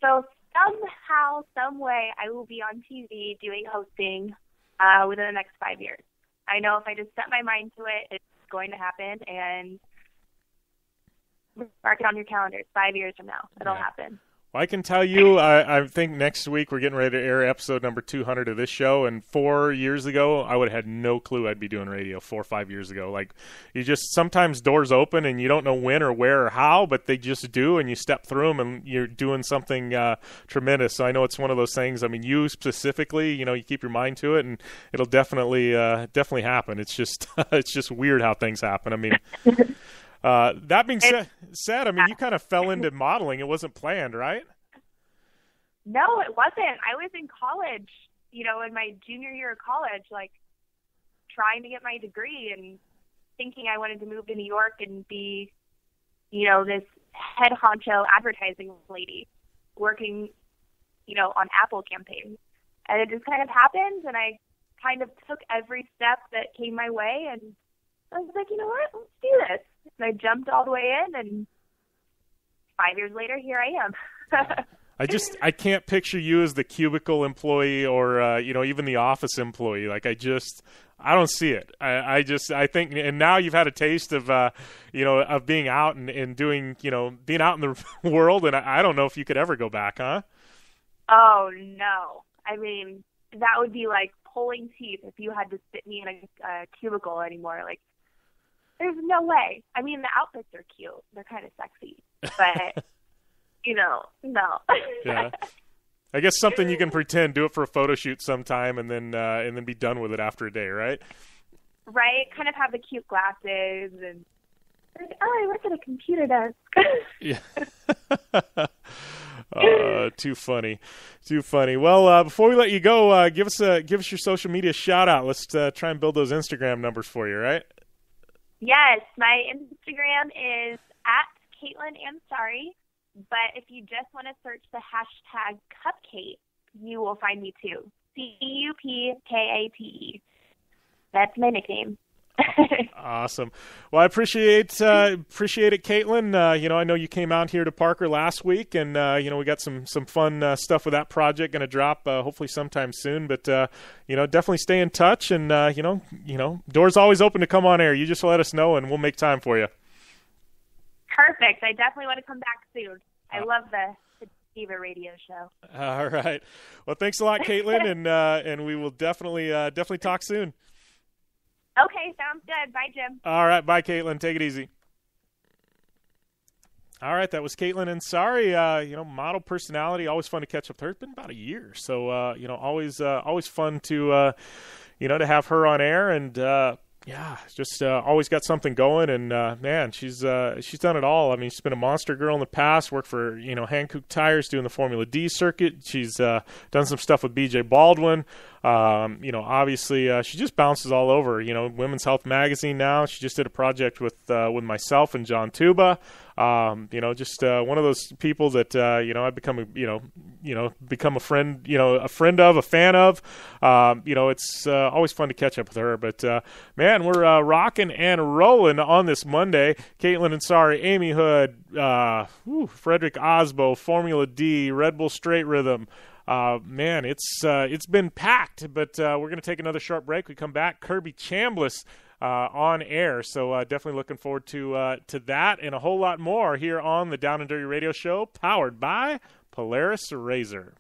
So somehow, some way, I will be on TV doing hosting within the next 5 years. I know if I just set my mind to it, it's going to happen, and mark it on your calendars. 5 years from now, it'll happen. Well, I can tell you, I think next week we're getting ready to air episode number 200 of this show, and 4 years ago, I would have had no clue I'd be doing radio 4 or 5 years ago. Like, you just, sometimes doors open and you don't know when or where or how, but they just do, and you step through them and you're doing something tremendous. So I know it's one of those things, I mean, you specifically, you keep your mind to it, and it'll definitely happen. It's just, it's just weird how things happen. I mean... that being said, I mean, you kind of fell into modeling. It wasn't planned, right? No, it wasn't. I was in college, in my junior year of college, like trying to get my degree and thinking I wanted to move to New York and be, this head honcho advertising lady working, on Apple campaigns. And it just kind of happened, and I kind of took every step that came my way, and I was like, you know what, let's do this. And I jumped all the way in, and 5 years later, here I am. I can't picture you as the cubicle employee or, even the office employee. Like, I don't see it. I think, and now you've had a taste of, of being out and doing, being out in the world, and I don't know if you could ever go back, huh? Oh, no. I mean, that would be like pulling teeth if you had to sit me in a cubicle anymore. Like, there's no way. I mean, the outfits are cute. They're kind of sexy. But, no. Yeah. I guess something you can pretend, do it for a photo shoot sometime, and then be done with it after a day, right? Right. Kind of have the cute glasses and, I work at a computer desk. Yeah. Too funny. Well, before we let you go, give us your social media shout out. Let's try and build those Instagram numbers for you, right? Yes, my Instagram is @Katelynn Ansari, but if you just want to search the hashtag Cupcake, you will find me too. CUPKATE. That's my nickname. Awesome. Well, I appreciate it, Katelynn. I know you came out here to Parker last week, and we got some fun stuff with that project going to drop hopefully sometime soon. But definitely stay in touch, and doors always open to come on air. You just let us know, and we'll make time for you. Perfect. I definitely want to come back soon. I love the Diva radio show. All right. Well, thanks a lot, Katelynn, and we will definitely talk soon. Okay, sounds good. Bye, Jim. All right, bye, Katelynn. Take it easy. All right, that was Katelynn Ansari. Model personality. Always fun to catch up with her. It's been about a year, so always fun to to have her on air, and just always got something going. And man, she's done it all. I mean, she's been a monster girl in the past. Worked for Hankook Tires doing the Formula D circuit. She's done some stuff with BJ Baldwin. Obviously, she just bounces all over. Women's Health Magazine now. She just did a project with myself and John Tuba. Just one of those people that I've become a friend, a fan of. It's always fun to catch up with her. But man, we're rocking and rolling on this Monday. Katelynn Ansari, Amy Hood, Fredric Aasbo, Formula D, Red Bull Straight Rhythm. Man, it's been packed, but we're going to take another short break. We come back, Kirby Chambliss on air, so definitely looking forward to that and a whole lot more here on the Down and Dirty Radio Show, powered by Polaris Razor.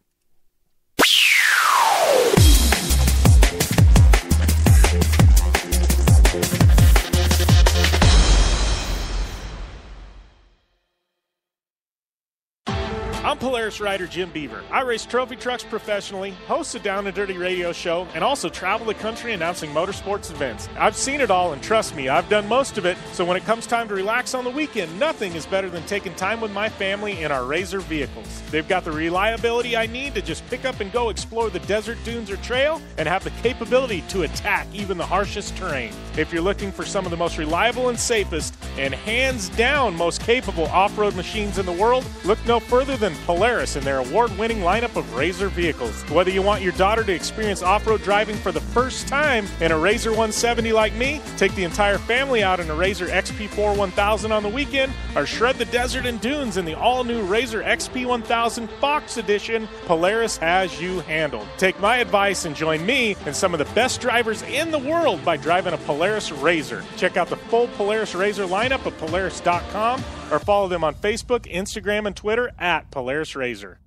I'm Polaris rider Jim Beaver. I race trophy trucks professionally, host a Down and Dirty radio show, and also travel the country announcing motorsports events. I've seen it all, and trust me, I've done most of it. So when it comes time to relax on the weekend, nothing is better than taking time with my family in our Razor vehicles. They've got the reliability I need to just pick up and go explore the desert, dunes, or trail, and have the capability to attack even the harshest terrain. If you're looking for some of the most reliable and safest, and hands down most capable off-road machines in the world, look no further than Polaris and their award-winning lineup of Razor vehicles. Whether you want your daughter to experience off-road driving for the first time in a Razor 170 like me, take the entire family out in a Razor XP4 1000 on the weekend, or shred the desert and dunes in the all-new Razor XP 1000 Fox Edition, Polaris has you handled. Take my advice and join me and some of the best drivers in the world by driving a Polaris Razor. Check out the full Polaris Razor lineup at Polaris.com or follow them on Facebook, Instagram, and Twitter at Polaris Razor.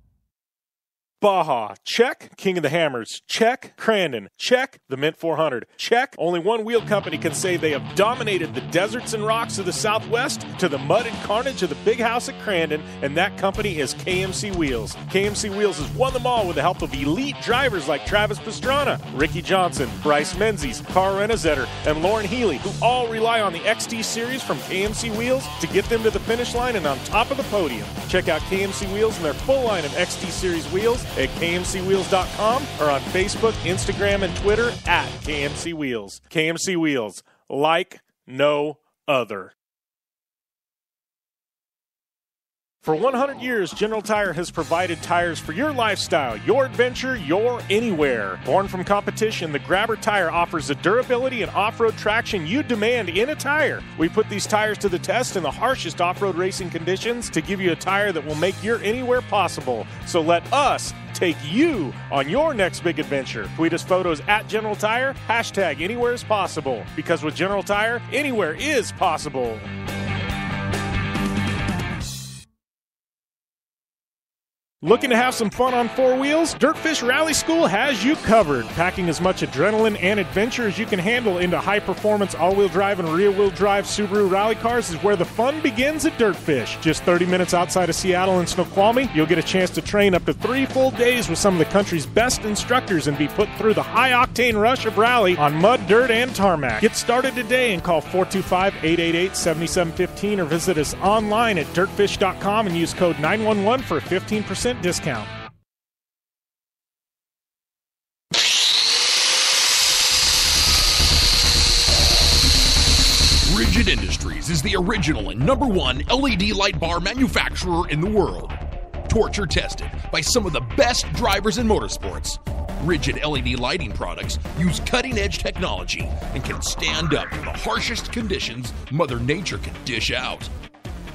Baja, check. King of the Hammers, check. Crandon, check. The Mint 400, check. Only one wheel company can say they have dominated the deserts and rocks of the Southwest to the mud and carnage of the big house at Crandon, and that company is KMC Wheels. KMC Wheels has won them all with the help of elite drivers like Travis Pastrana, Ricky Johnson, Bryce Menzies, Carl Renazetter, and Lauren Healy, who all rely on the XT Series from KMC Wheels to get them to the finish line and on top of the podium. Check out KMC Wheels and their full line of XT Series wheels at KMCWheels.com or on Facebook, Instagram, and Twitter at KMC Wheels. KMC Wheels, like no other. For 100 years, General Tire has provided tires for your lifestyle, your adventure, your anywhere. Born from competition, the Grabber tire offers the durability and off-road traction you demand in a tire. We put these tires to the test in the harshest off-road racing conditions to give you a tire that will make your anywhere possible. So let us take you on your next big adventure. Tweet us photos at General Tire, hashtag anywhere is possible. Because with General Tire, anywhere is possible. Looking to have some fun on four wheels? Dirtfish Rally School has you covered. Packing as much adrenaline and adventure as you can handle into high-performance all-wheel drive and rear-wheel drive Subaru rally cars is where the fun begins at Dirtfish. Just 30 minutes outside of Seattle in Snoqualmie, you'll get a chance to train up to 3 full days with some of the country's best instructors and be put through the high-octane rush of rally on mud, dirt, and tarmac. Get started today and call 425-888-7715 or visit us online at dirtfish.com and use code 911 for a 15% discount. Rigid Industries is the original and #1 LED light bar manufacturer in the world. Torture tested by some of the best drivers in motorsports. Rigid LED lighting products use cutting-edge technology and can stand up to the harshest conditions Mother Nature can dish out.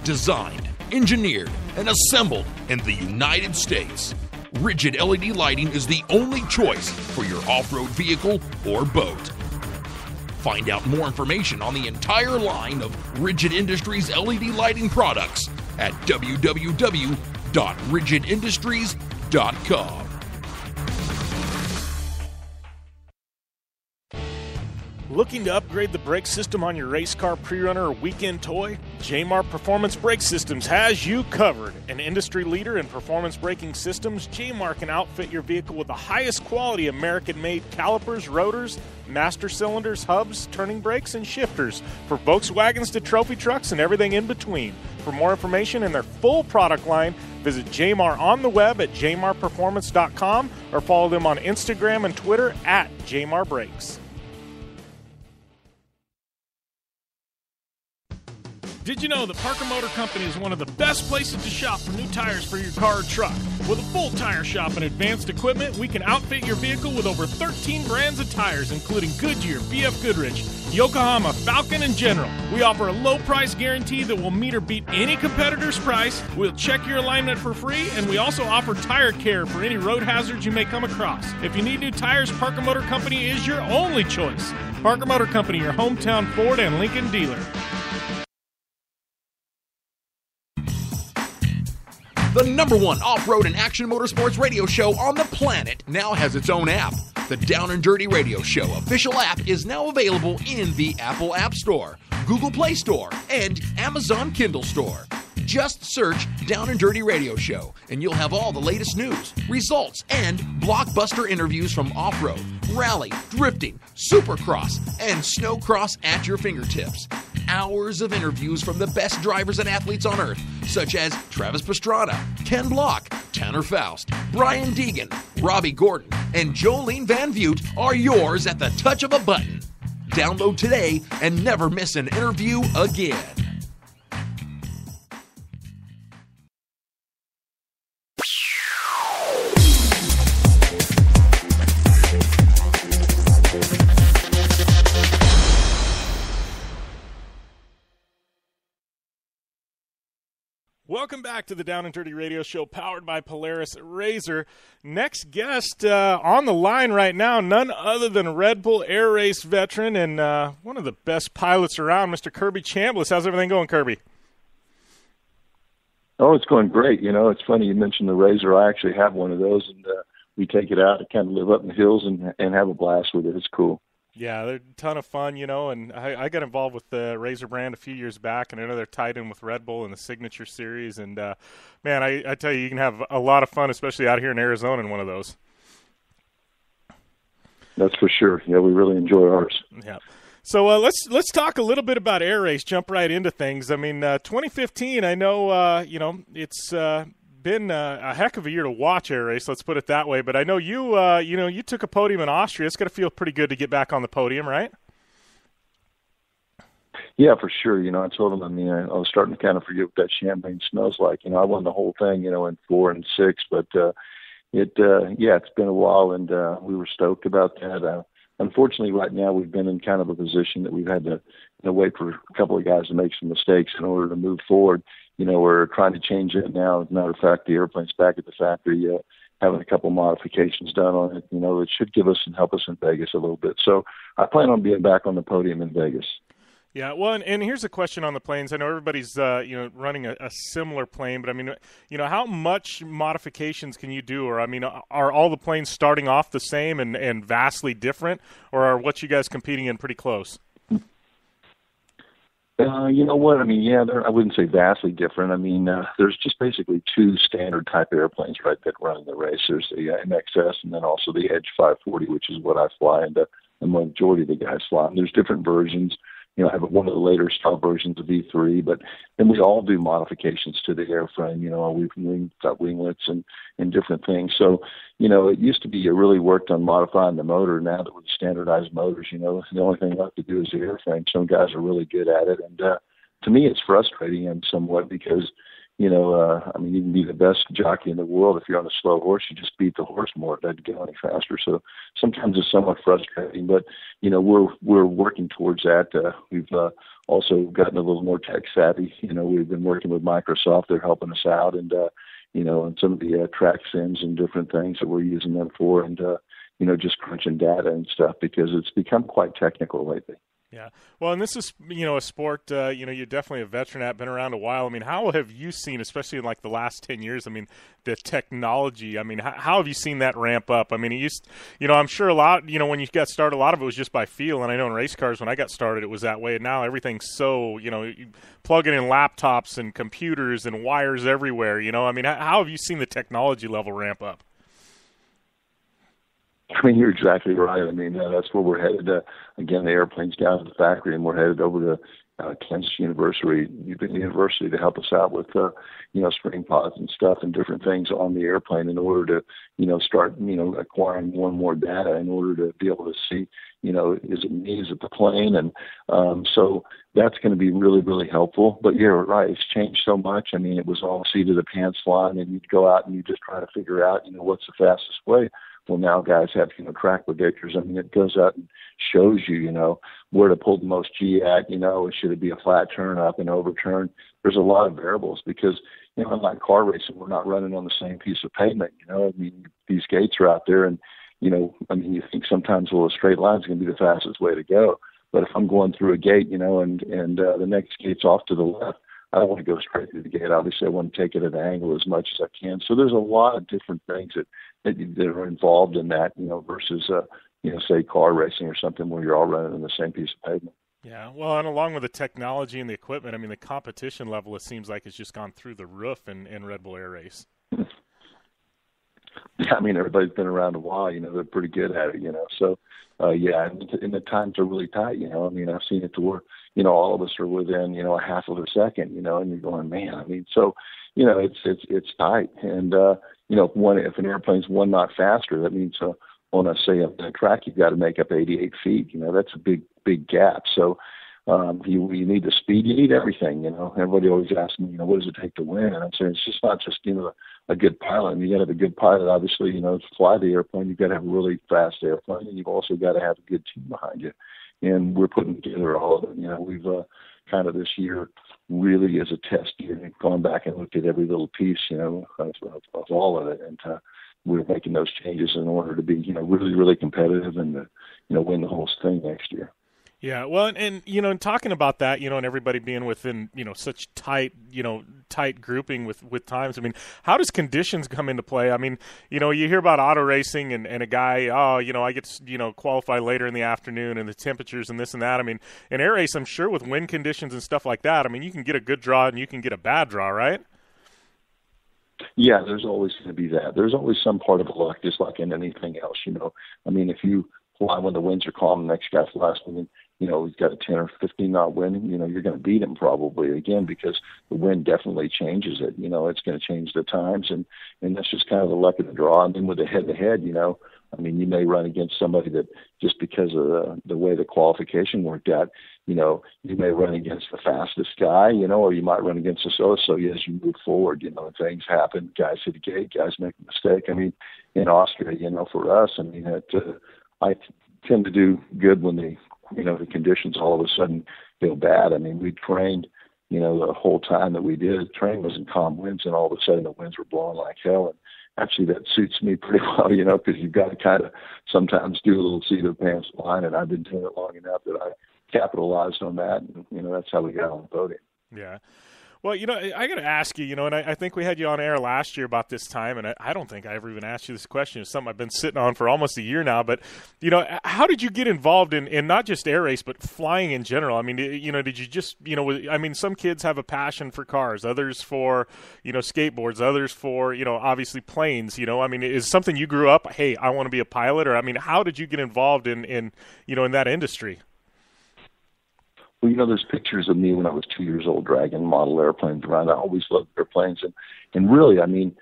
Designed, engineered, and assembled in the United States, Rigid LED lighting is the only choice for your off-road vehicle or boat. Find out more information on the entire line of Rigid Industries LED lighting products at www.rigidindustries.com. Looking to upgrade the brake system on your race car, pre-runner, or weekend toy? J-Mar Performance Brake Systems has you covered. An industry leader in performance braking systems, J-Mar can outfit your vehicle with the highest quality American-made calipers, rotors, master cylinders, hubs, turning brakes, and shifters for Volkswagens to trophy trucks and everything in between. For more information and their full product line, visit J-Mar on the web at jmarperformance.com or follow them on Instagram and Twitter at J-Mar Brakes. Did you know that Parker Motor Company is one of the best places to shop for new tires for your car or truck? With a full tire shop and advanced equipment, we can outfit your vehicle with over 13 brands of tires, including Goodyear, BF Goodrich, Yokohama, Falcon, and General. We offer a low price guarantee that will meet or beat any competitor's price. We'll check your alignment for free, and we also offer tire care for any road hazards you may come across. If you need new tires, Parker Motor Company is your only choice. Parker Motor Company, your hometown Ford and Lincoln dealer. The #1 off-road and action motorsports radio show on the planet now has its own app. The Down and Dirty Radio Show official app is now available in the Apple App Store, Google Play Store, and Amazon Kindle Store. Just search Down and Dirty Radio Show, and you'll have all the latest news, results, and blockbuster interviews from off-road, rally, drifting, supercross, and snowcross at your fingertips. Hours of interviews from the best drivers and athletes on Earth, such as Travis Pastrana, Ken Block, Tanner Faust, Brian Deegan, Robbie Gordon, and Jolene Van Vute are yours at the touch of a button. Download today and never miss an interview again. Welcome back to the Down and Dirty Radio Show, powered by Polaris Razor. Next guest on the line right now, none other than Red Bull Air Race veteran and one of the best pilots around, Mr. Kirby Chambliss. How's everything going, Kirby? Oh, it's going great. You know, it's funny you mentioned the Razor. I actually have one of those, and we take it out to kind of live up in the hills and have a blast with it. It's cool. Yeah, they're a ton of fun, you know, and I got involved with the Razor brand a few years back, and I know they're tied in with Red Bull in the Signature Series, and, man, I tell you, you can have a lot of fun, especially out here in Arizona in one of those. That's for sure. Yeah, we really enjoy ours. Yeah. So let's talk a little bit about Air Race, jump right into things. I mean, 2015, I know, you know, it's been a heck of a year to watch Air Race, let's put it that way. But I know you took a podium in Austria. It's got to feel pretty good to get back on the podium, right? Yeah, for sure. I told him, I was starting to kind of forget what that champagne smells like. I won the whole thing, in 4 and 6, but it's been a while, and we were stoked about that. Unfortunately, right now we've been in kind of a position that we've had to wait for a couple of guys to make some mistakes in order to move forward. We're trying to change it now. As a matter of fact, the airplane's back at the factory, having a couple modifications done on it. It should give us and help us in Vegas a little bit. So I plan on being back on the podium in Vegas. Yeah, well, and here's a question on the planes. I know everybody's running a similar plane, but how much modifications can you do? Or are all the planes starting off the same and vastly different, or are what you guys competing in pretty close? You know what? I wouldn't say vastly different. There's just basically 2 standard type airplanes, right, that run the race. There's the MXS and then also the Edge 540, which is what I fly, and the majority of the guys fly. And there's different versions. I have one of the later style versions of V3, but then we all do modifications to the airframe. We've got winglets and different things. So, it used to be you really worked on modifying the motor. Now that with standardized motors, the only thing left to do is the airframe. Some guys are really good at it. And to me, it's frustrating somewhat because, you can be the best jockey in the world. If you're on a slow horse, you just beat the horse more. It doesn't go any faster. So sometimes it's somewhat frustrating, but, we're working towards that. We've also gotten a little more tech savvy. We've been working with Microsoft. They're helping us out and some of the track sims and different things that we're using them for and, just crunching data and stuff because it's become quite technical lately. Yeah. Well, and this is, a sport, you're definitely a veteran at, been around a while. How have you seen, especially in like the last 10 years, the technology, how have you seen that ramp up? It used, I'm sure a lot, when you got started, a lot of it was just by feel. And I know in race cars, when I got started, it was that way. And now everything's so, you plug it in laptops and computers and wires everywhere, how have you seen the technology level ramp up? You're exactly right. That's where we're headed. Again, the airplane's down at the factory, and we're headed over to Kansas University to help us out with, spring pods and stuff and different things on the airplane in order to, start, acquiring more and more data in order to be able to see, is it me, is it the plane? And so that's going to be really, really helpful. But you're right. It's changed so much. It was all seat of the pants flying, and you'd go out and you just try to figure out, what's the fastest way. Well, now guys have, track predictors. It goes out and shows you, where to pull the most G at, should it be a flat turn, up and overturn? There's a lot of variables because, unlike car racing, we're not running on the same piece of pavement, these gates are out there and, you think sometimes, a straight line is going to be the fastest way to go. But if I'm going through a gate, and the next gate's off to the left, I don't want to go straight through the gate. Obviously, I want to take it at an angle as much as I can. So there's a lot of different things that are involved in that, versus, say car racing or something where you're all running on the same piece of pavement. Yeah, well, and along with the technology and the equipment, the competition level, it seems like, has just gone through the roof in Red Bull Air Race. Yeah, everybody's been around a while, they're pretty good at it, So, and the times are really tight, I've seen it to where, all of us are within, a half of a second, and you're going, man, so, it's tight. And, if an airplane's 1 knot faster, that means, on a track, you've got to make up 88 feet, that's a big gap. So, you need the speed, you need everything, Everybody always asks me, what does it take to win? And I'm saying it's just not just, a good pilot. You got to have a good pilot, obviously, to fly the airplane. You've got to have a really fast airplane, and you've also got to have a good team behind you. And we're putting together all of it. We've kind of this year really as a test year, gone back and looked at every little piece, of all of it. And we're making those changes in order to be, really, really competitive and, win the whole thing next year. Yeah, well, and talking about that, and everybody being within, such tight grouping with times. How does conditions come into play? You hear about auto racing and a guy, I get to, qualify later in the afternoon and the temperatures and this and that. In air race, I'm sure with wind conditions and stuff like that, you can get a good draw and you can get a bad draw, right? Yeah, there's always going to be that. There's always some part of the luck, just like in anything else, if you fly when the winds are calm, the next guy flies when he's got a 10 or 15 knot wind, you're going to beat him probably again because the wind definitely changes it. It's going to change the times, and that's just kind of the luck of the draw. And then with the head-to-head, I mean, you may run against somebody that just because of the way the qualification worked out, you know, you may run against the fastest guy, you know, or you might run against the so as you move forward, you know, things happen, guys hit a gate, guys make a mistake. I mean, in Austria, you know, for us, I mean, I tend to do good when the conditions all of a sudden feel bad. I mean, we trained, you know, the whole time that we did, training was in calm winds, and all of a sudden the winds were blowing like hell. And actually that suits me pretty well, you know, because you've got to kind of sometimes do a little seat of the pants line, and I've been doing it long enough that I capitalized on that, and, you know, that's how we got on the podium. Yeah. Well, you know, I got to ask you, you know, and I think we had you on air last year about this time, and I don't think I ever even asked you this question. It's something I've been sitting on for almost a year now. But, you know, how did you get involved in not just air race, but flying in general? I mean, you know, did you just, you know, I mean, some kids have a passion for cars, others for, you know, skateboards, others for, you know, obviously planes, you know. I mean, is something you grew up, hey, I want to be a pilot? Or, I mean, how did you get involved in you know, in that industry? Well, you know, there's pictures of me when I was 2 years old dragging model airplanes around. I always loved airplanes. And really, I mean,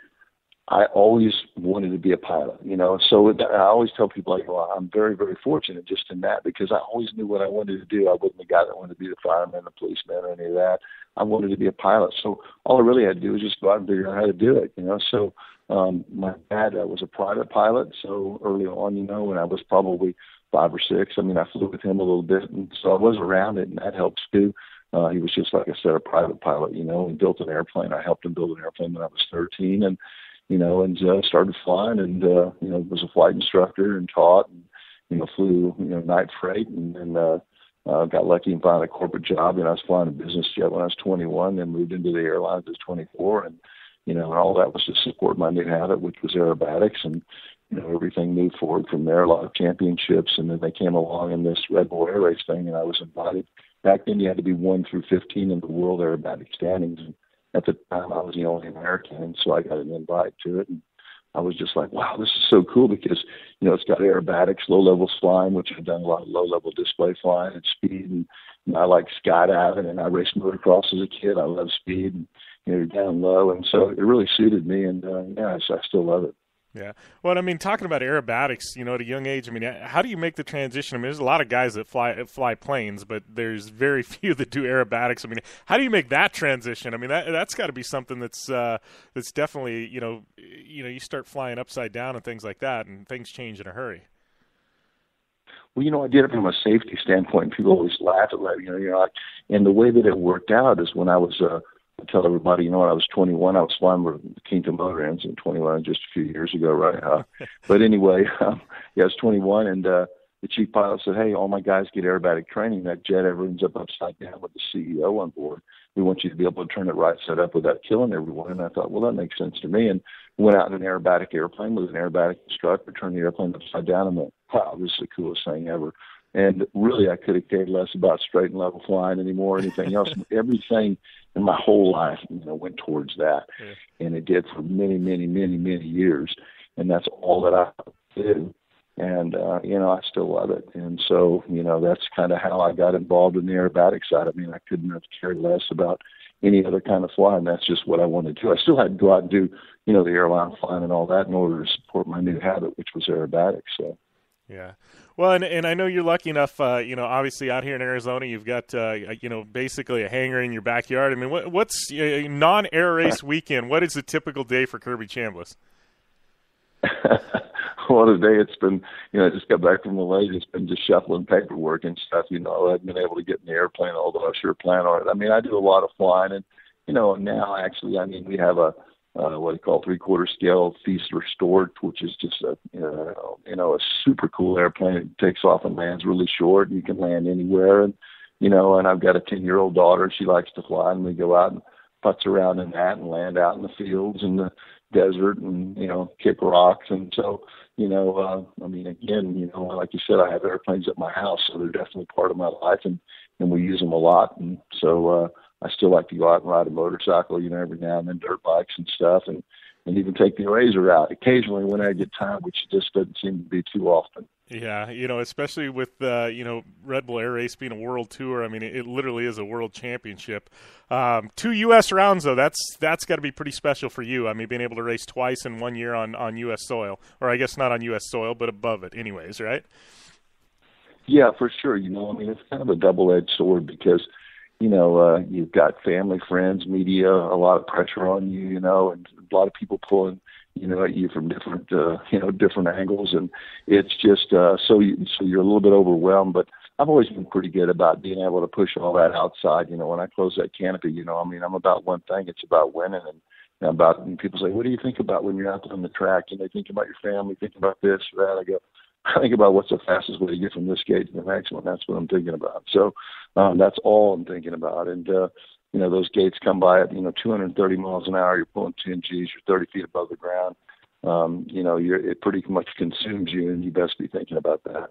I always wanted to be a pilot, you know. So I always tell people, like, well, I'm very, very fortunate just in that, because I always knew what I wanted to do. I wasn't the guy that wanted to be the fireman, the policeman, or any of that. I wanted to be a pilot. So all I really had to do was just go out and figure out how to do it, you know. So my dad was a private pilot. So early on, you know, when I was probably 5 or 6. I mean, I flew with him a little bit, and so I was around it, and that helps too. He was just, like I said, a private pilot, you know, and built an airplane. I helped him build an airplane when I was 13, and, you know, and started flying, and, you know, was a flight instructor and taught, and, you know, flew, you know, night freight, and then got lucky and found a corporate job. And I was flying a business jet when I was 21, and moved into the airlines at 24, and, you know, and all that was to support my new habit, which was aerobatics. And, you know, everything moved forward from there, a lot of championships, and then they came along in this Red Bull Air Race thing, and I was invited. Back then, you had to be 1 through 15 in the world aerobatic standings, and at the time, I was the only American, and so I got an invite to it, and I was just like, wow, this is so cool, because, you know, it's got aerobatics, low-level flying, which I've done a lot of low-level display flying and speed, and you know, I like skydiving, and I raced motocross as a kid. I love speed, and, you know, down low, and so it really suited me, and, yeah, I still love it. Yeah. Well, I mean, talking about aerobatics, you know, at a young age, I mean, how do you make the transition? I mean, there's a lot of guys that fly planes, but there's very few that do aerobatics. I mean, how do you make that transition? I mean, that's got to be something that's definitely, you know, you start flying upside down and things like that, and things change in a hurry. Well, you know, I did it from a safety standpoint. People always laugh at that, you know, and the way that it worked out is when I was I tell everybody, you know, when I was 21, I was flying with Quinta Motor Engine, 21 just a few years ago, right? But anyway, yeah, I was 21, and the chief pilot said, hey, all my guys get aerobatic training. That jet ever ends up upside down with the CEO on board. We want you to be able to turn it right side up without killing everyone. And I thought, well, that makes sense to me. And went out in an aerobatic airplane with an aerobatic instructor, turned the airplane upside down, and went, wow, this is the coolest thing ever. And really, I could have cared less about straight and level flying anymore or anything else. Everything in my whole life, you know, went towards that. Yeah. And it did for many, many, many, many years. And that's all that I did. And, you know, I still love it. And so, you know, that's kind of how I got involved in the aerobatic side. I mean, I couldn't have cared less about any other kind of flying. That's just what I wanted to do. I still had to go out and do, you know, the airline flying and all that in order to support my new habit, which was aerobatics. So. Yeah. Well, and I know you're lucky enough, you know, obviously out here in Arizona, you've got, you know, basically a hangar in your backyard. I mean, what's a non-air race weekend? What is a typical day for Kirby Chambliss? Well, today it's been, you know, I just got back from Malaysia. It's been just shuffling paperwork and stuff. You know, I haven't been able to get in the airplane, although I sure plan on it. I mean, I do a lot of flying, and, you know, now actually, I mean, we have a, what you call 3/4 scale Feast Restored, which is just a, you know, a super cool airplane. It takes off and lands really short, and you can land anywhere. And, you know, and I've got a 10-year-old daughter. She likes to fly, and we go out and putz around in that and land out in the fields and the desert and, you know, kick rocks. And so, you know, I mean, again, you know, like you said, I have airplanes at my house, so they're definitely part of my life, and we use them a lot. And so, I still like to go out and ride a motorcycle, you know, every now and then, dirt bikes and stuff, and even take the Razor out occasionally when I get time, which just doesn't seem to be too often. Yeah, especially with Red Bull Air Race being a world tour. I mean, it literally is a world championship. 2 U.S. rounds though, that's got to be pretty special for you. I mean, being able to race twice in 1 year on U.S. soil, or I guess not on U.S. soil, but above it, anyways, right? Yeah, for sure. I mean, it's kind of a double-edged sword because you've got family, friends, media, a lot of pressure on you, and a lot of people pulling at you from different different angles, and it's just so you're a little bit overwhelmed. But I've always been pretty good about being able to push all that outside. When I close that canopy, I mean, I'm about one thing. It's about winning, and people say, what do you think about when you're out there on the track? Think about your family, think about this or that. I think about what's the fastest way to get from this gate to the next one. That's what I'm thinking about. So that's all I'm thinking about. And those gates come by at 230 miles an hour. You're pulling 10 Gs. You're 30 feet above the ground. It pretty much consumes you, and you best be thinking about that.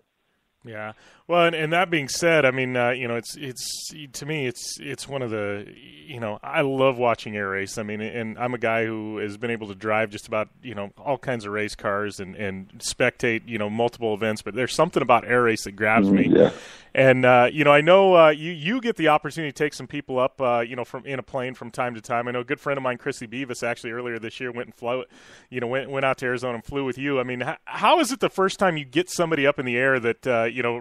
Yeah. Well, and that being said, I mean, it's to me, it's one of the, I love watching air race. I mean, and I'm a guy who has been able to drive just about, all kinds of race cars and spectate, multiple events, but there's something about air race that grabs me. Yeah. And, I know you get the opportunity to take some people up, from in a plane from time to time. I know a good friend of mine, Chrissy Beavis, actually earlier this year went and flew, went out to Arizona and flew with you. I mean, how is it the first time you get somebody up in the air that,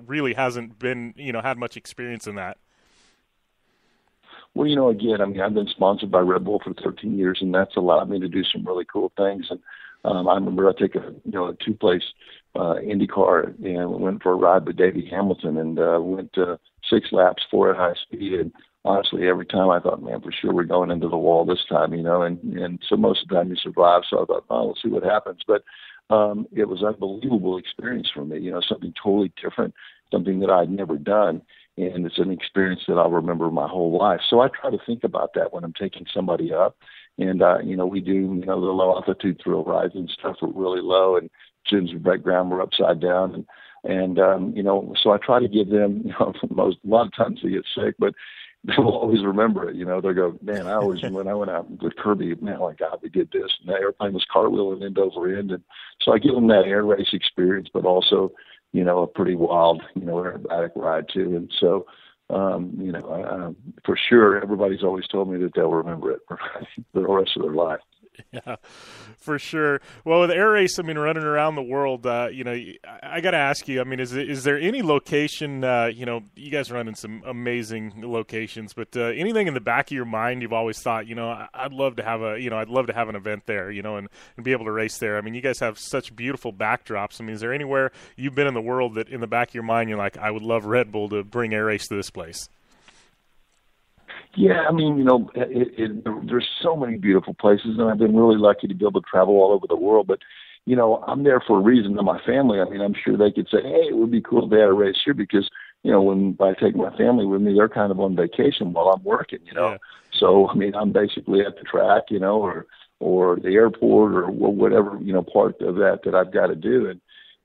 really hasn't been, had much experience in that? Well, again, I mean, I've been sponsored by Red Bull for 13 years, and that's allowed me to do some really cool things. And I remember I took a two-place IndyCar and went for a ride with Davey Hamilton, and went 6 laps, 4 at high speed. And honestly, every time I thought, man, for sure we're going into the wall this time, and so most of the time you survive. So I thought, oh, we'll see what happens. But it was an unbelievable experience for me, something totally different, something that I'd never done. And it's an experience that I'll remember my whole life. So I try to think about that when I'm taking somebody up. And, we do, the low altitude thrill rides and stuff are really low, and as soon as we break ground, we're upside down. And so I try to give them, a lot of times they get sick, but they'll always remember it. They'll go, man, when I went out with Kirby, man, my God, we did this. And the airplane was cartwheeling end over end. And so I give them that air race experience, but also, a pretty wild, aerobatic ride too. And so, for sure, everybody's always told me that they'll remember it for the rest of their life. Yeah, for sure. Well, with air race, I mean, running around the world, I got to ask you, I mean, is there any location, you guys run in some amazing locations, but anything in the back of your mind you've always thought, I'd love to have an event there, and be able to race there. I mean, you guys have such beautiful backdrops. I mean, is there anywhere you've been in the world that in the back of your mind you're like, I would love Red Bull to bring air race to this place? Yeah, I mean, there's so many beautiful places, and I've been really lucky to be able to travel all over the world. But, I'm there for a reason. To my family, I mean, I'm sure they could say, hey, it would be cool if they had a race here because, when I take my family with me, they're kind of on vacation while I'm working, Yeah. So, I mean, I'm basically at the track, or the airport or whatever, part of that I've got to do.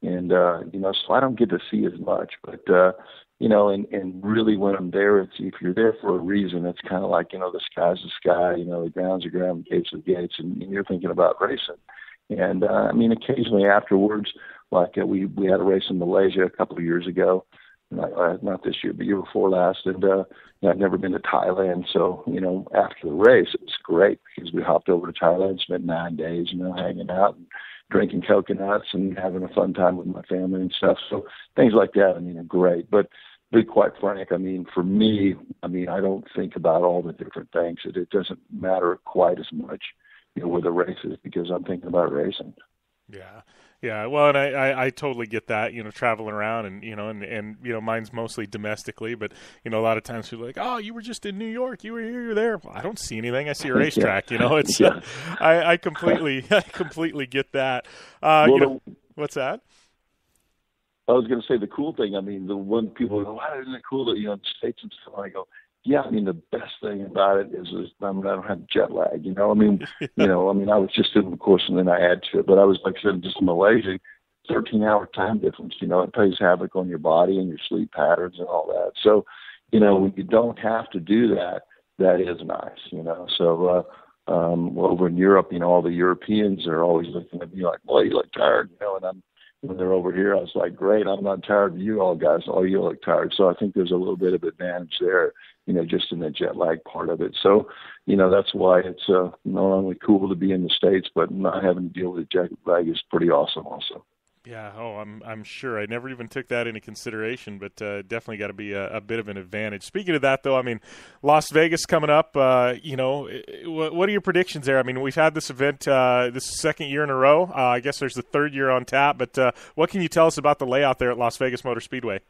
And so I don't get to see as much, but, and really when I'm there, if you're there for a reason, it's kind of like, the sky's the sky, the ground's the ground, the gates are the gates, and you're thinking about racing. And, I mean, occasionally afterwards, like we had a race in Malaysia a couple of years ago, not this year, but year before last, and I'd never been to Thailand. So, after the race, it was great because we hopped over to Thailand, spent 9 days, hanging out and drinking coconuts and having a fun time with my family and stuff. So things like that, I mean, are great. But to be quite frank, I mean, for me, I mean, I don't think about all the different things. It doesn't matter quite as much, where the race is because I'm thinking about racing. Yeah. Yeah, well, and I totally get that, traveling around and mine's mostly domestically, but, a lot of times people are like, oh, you were just in New York, you were here, you're there. Well, I don't see anything. I see a racetrack, it's, Yeah. I completely get that. What's that? I was going to say the cool thing, I mean, the one people go, why isn't it cool that, in the States and stuff? And I go, yeah, I mean, the best thing about it is I don't have jet lag, I mean, I was just in the course and then I add to it, but I was, like I said, just in Malaysia, 13-hour time difference, it plays havoc on your body and your sleep patterns and all that. So, when you don't have to do that, that is nice, so, over in Europe, all the Europeans are always looking at me like, boy, you look tired, and I'm, when they're over here, I was like, great, I'm not tired of you all guys. All you look tired. So I think there's a little bit of advantage there, just in the jet lag part of it. So, that's why it's not only cool to be in the States, but not having to deal with the jet lag is pretty awesome also. Yeah, I'm sure. I never even took that into consideration, but definitely got to be a bit of an advantage. Speaking of that, though, I mean, Las Vegas coming up, what are your predictions there? I mean, we've had this event this second year in a row. I guess there's the third year on tap, but what can you tell us about the layout there at Las Vegas Motor Speedway?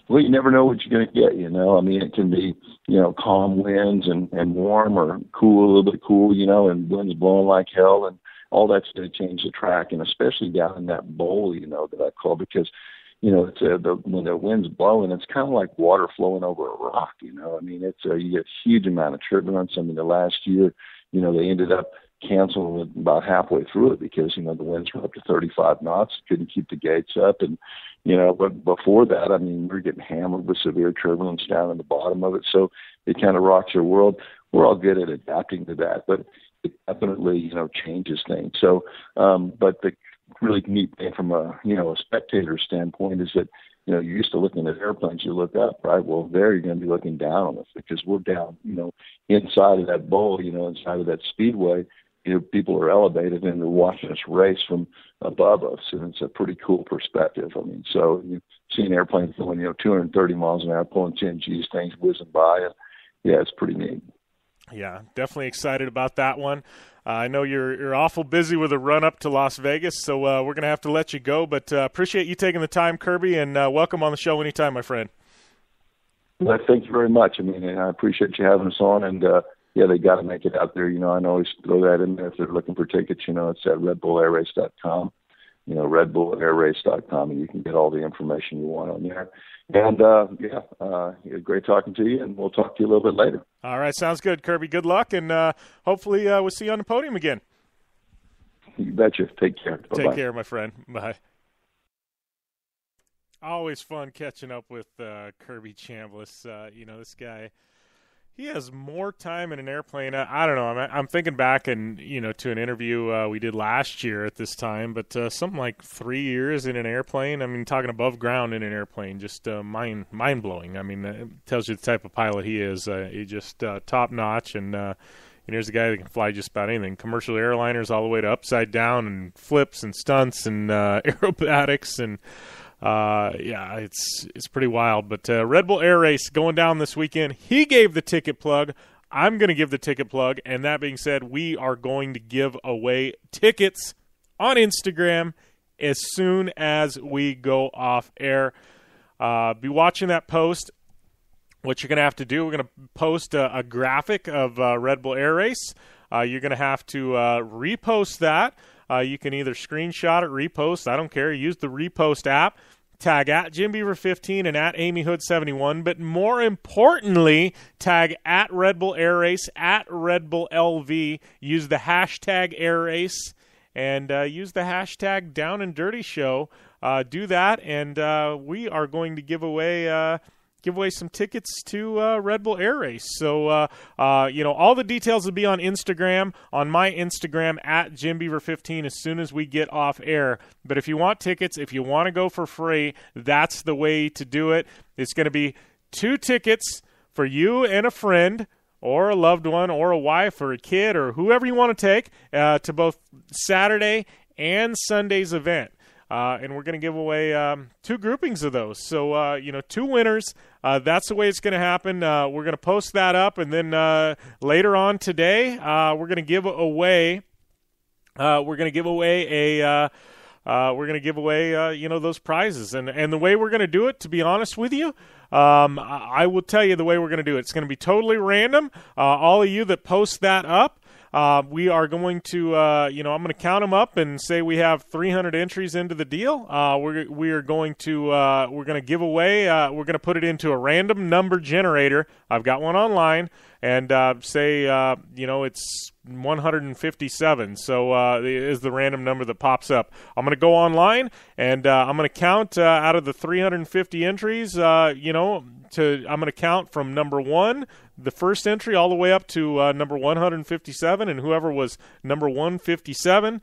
Well, you never know what you're going to get, I mean, it can be, calm winds and warm or cool, a little bit cool, and winds blowing like hell, and all that's going to change the track, and especially down in that bowl, that I call, because, it's when the wind's blowing, it's kind of like water flowing over a rock, I mean, it's you get a huge amount of turbulence. I mean, the last year, they ended up canceling about halfway through it because, the winds were up to 35 knots, couldn't keep the gates up, and, but before that, I mean, we're getting hammered with severe turbulence down in the bottom of it, so it kind of rocks your world. We're all good at adapting to that, but it definitely, changes things. So, but the really neat thing from a spectator standpoint is that, you're used to looking at airplanes, you look up, right? Well, there you're going to be looking down on us because we're down, inside of that bowl, inside of that speedway, people are elevated and they're watching us race from above us. And it's a pretty cool perspective. I mean, so you see an airplane going, 230 miles an hour, pulling 10 Gs, things whizzing by. And yeah, it's pretty neat. Yeah, definitely excited about that one. I know you're awful busy with a run-up to Las Vegas, so we're going to have to let you go. But appreciate you taking the time, Kirby, and welcome on the show anytime, my friend. Well, thank you very much. I mean, I appreciate you having us on. And, they got to make it out there. I always throw that in there if they're looking for tickets. It's at redbullairrace.com. redbullairrace.com, and you can get all the information you want on there. And, great talking to you, and we'll talk to you a little bit later. All right, sounds good, Kirby. Good luck, and hopefully we'll see you on the podium again. You betcha. Take care. Bye-bye. Take care, my friend. Bye. Always fun catching up with Kirby Chambliss. This guy, he has more time in an airplane. I don't know. I'm thinking back and to an interview we did last year at this time, but something like 3 years in an airplane. I mean, talking above ground in an airplane, just mind blowing. I mean, it tells you the type of pilot he is. He just top notch, and here's a guy that can fly just about anything. Commercial airliners all the way to upside down and flips and stunts and aerobatics and. It's pretty wild. But Red Bull Air Race going down this weekend. He gave the ticket plug. I'm going to give the ticket plug. And that being said, we are going to give away tickets on Instagram as soon as we go off air. Be watching that post. What you're going to have to do, we're going to post a graphic of Red Bull Air Race. You're going to have to repost that. You can either screenshot it, repost. I don't care. Use the repost app. Tag at JimBeaver15 and at AmyHood71. But more importantly, tag at Red Bull Air Race, at Red Bull LV. Use the hashtag Air Race and use the hashtag Down and Dirty Show. Do that, and we are going to give away some tickets to Red Bull Air Race. So, all the details will be on Instagram, on my Instagram, at JimBeaver15 as soon as we get off air. But if you want tickets, if you want to go for free, that's the way to do it. It's going to be 2 tickets for you and a friend or a loved one or a wife or a kid or whoever you want to take to both Saturday and Sunday's event. And we're going to give away 2 groupings of those. So, 2 winners. That's the way it's going to happen. We're going to post that up, and then later on today, we're going to give away. Those prizes, and the way we're going to do it. To be honest with you, I will tell you the way we're going to do it. It's going to be totally random. All of you that post that up. We are going to, I'm going to count them up and say we have 300 entries into the deal. We're going to give away, we're going to put it into a random number generator. I've got one online, and say, it's 157. So is the random number that pops up. I'm going to go online, and I'm going to count out of the 350 entries, I'm going to count from number 1 the first entry all the way up to number 157, and whoever was number 157,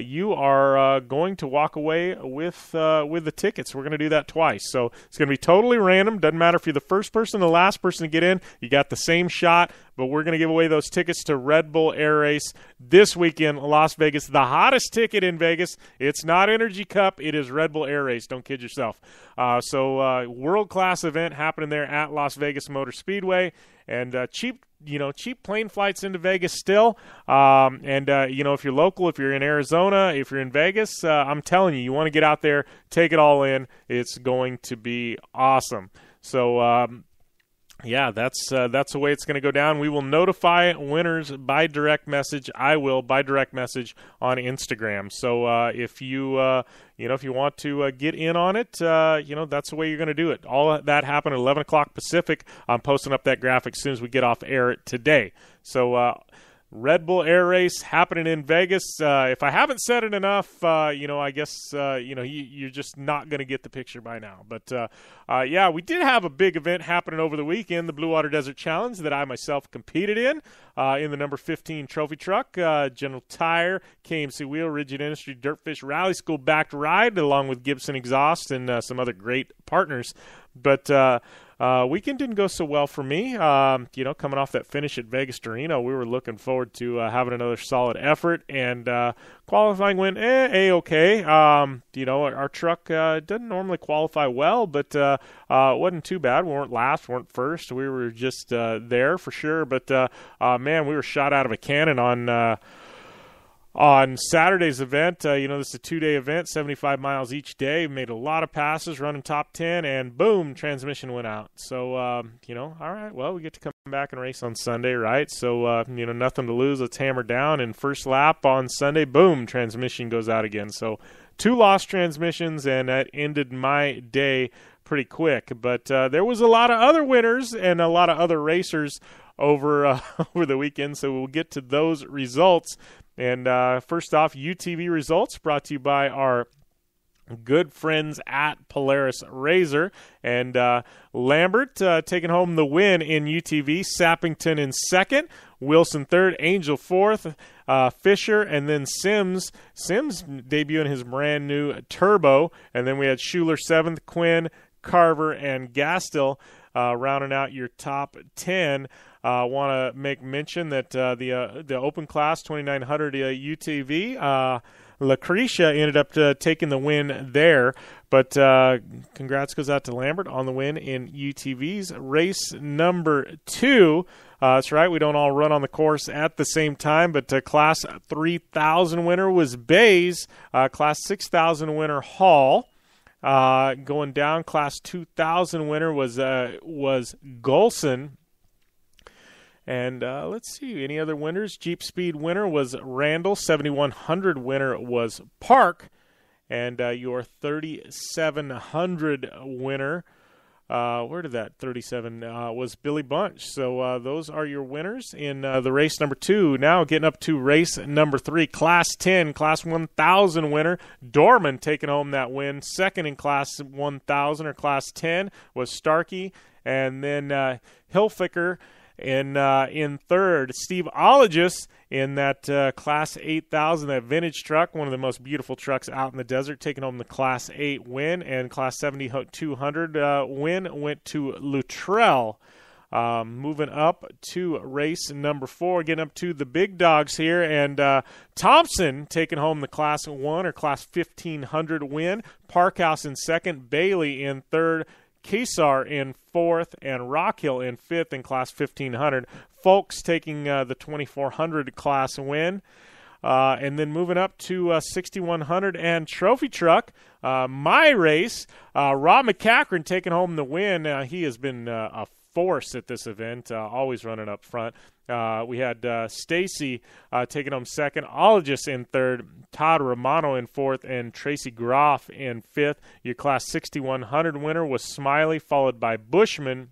you are going to walk away with the tickets. We're going to do that twice, so it's going to be totally random. Doesn't matter if you're the first person or the last person to get in. You got the same shot, but we're going to give away those tickets to Red Bull Air Race this weekend, Las Vegas. The hottest ticket in Vegas. It's not Energy Cup. It is Red Bull Air Race. Don't kid yourself. So world-class event happening there at Las Vegas Motor Speedway, and cheap plane flights into Vegas still. If you're local, if you're in Arizona, if you're in Vegas, I'm telling you, you want to get out there, take it all in. It's going to be awesome. So, that's the way it's going to go down. We will notify winners by direct message. I will by direct message on Instagram. So if you want to get in on it, that's the way you're going to do it. All that happened at 11 o'clock Pacific. I'm posting up that graphic as soon as we get off air today. So Red Bull Air Race happening in Vegas. If I haven't said it enough, I guess, you're just not going to get the picture by now. But, we did have a big event happening over the weekend, the Blue Water Desert Challenge, that I myself competed in the number 15 trophy truck, General Tire, KMC Wheel, Rigid Industry, Dirtfish Rally School backed ride, along with Gibson Exhaust and some other great partners. But weekend didn't go so well for me. Coming off that finish at Vegas to Reno, we were looking forward to having another solid effort, and qualifying went A-okay. Our truck doesn't normally qualify well, but it wasn't too bad. We weren't last, we weren't first. We were just there for sure. But, we were shot out of a cannon on Saturday's event. This is a 2-day event, 75 miles each day. Made a lot of passes, running top 10, and boom, transmission went out. So, all right, well, we get to come back and race on Sunday, right? So, nothing to lose. Let's hammer down. And first lap on Sunday, boom, transmission goes out again. So 2 lost transmissions, and that ended my day pretty quick. But there was a lot of other winners and a lot of other racers over the weekend, so we'll get to those results. And first off, UTV results brought to you by our good friends at Polaris Razor. And Lambert taking home the win in UTV, Sappington in second, Wilson third, Angel fourth, Fisher, and then Sims debuting his brand new Turbo. And then we had Schuler seventh, Quinn, Carver, and Gastill rounding out your top 10. Want to make mention that the open class 2900 UTV, Lucretia ended up taking the win there. But congrats goes out to Lambert on the win in UTVs. Race number 2. That's right, we don't all run on the course at the same time, but Class 3000 winner was Bays. Class 6000 winner Hall. Going down, Class 2000 winner was Golson. And let's see, any other winners? Jeep Speed winner was Randall. 7100 winner was Park. And your 3700 winner, where did that 37 was Billy Bunch. So those are your winners in the race number 2. Now getting up to race number 3, Class 10, Class 1000 winner, Dorman taking home that win. Second in Class 1000 or Class 10 was Starkey. And then Hilfiger in third, Steve Ologis in that Class 8000, that vintage truck, one of the most beautiful trucks out in the desert, taking home the Class 8 win. And Class 7200 win went to Luttrell. Moving up to race number 4, getting up to the big dogs here. And Thompson taking home the Class 1 or Class 1500 win. Parkhouse in second, Bailey in third, Kesar in fourth, and Rockhill in fifth in Class 1500. Folks taking the 2400 class win. And then moving up to 6100 and Trophy Truck, my race, Rob McCachran taking home the win. He has been a force at this event, always running up front. We had Stacy taking home second, Ologis in third, Todd Romano in fourth, and Tracy Groff in fifth. Your Class 6100 winner was Smiley, followed by Bushman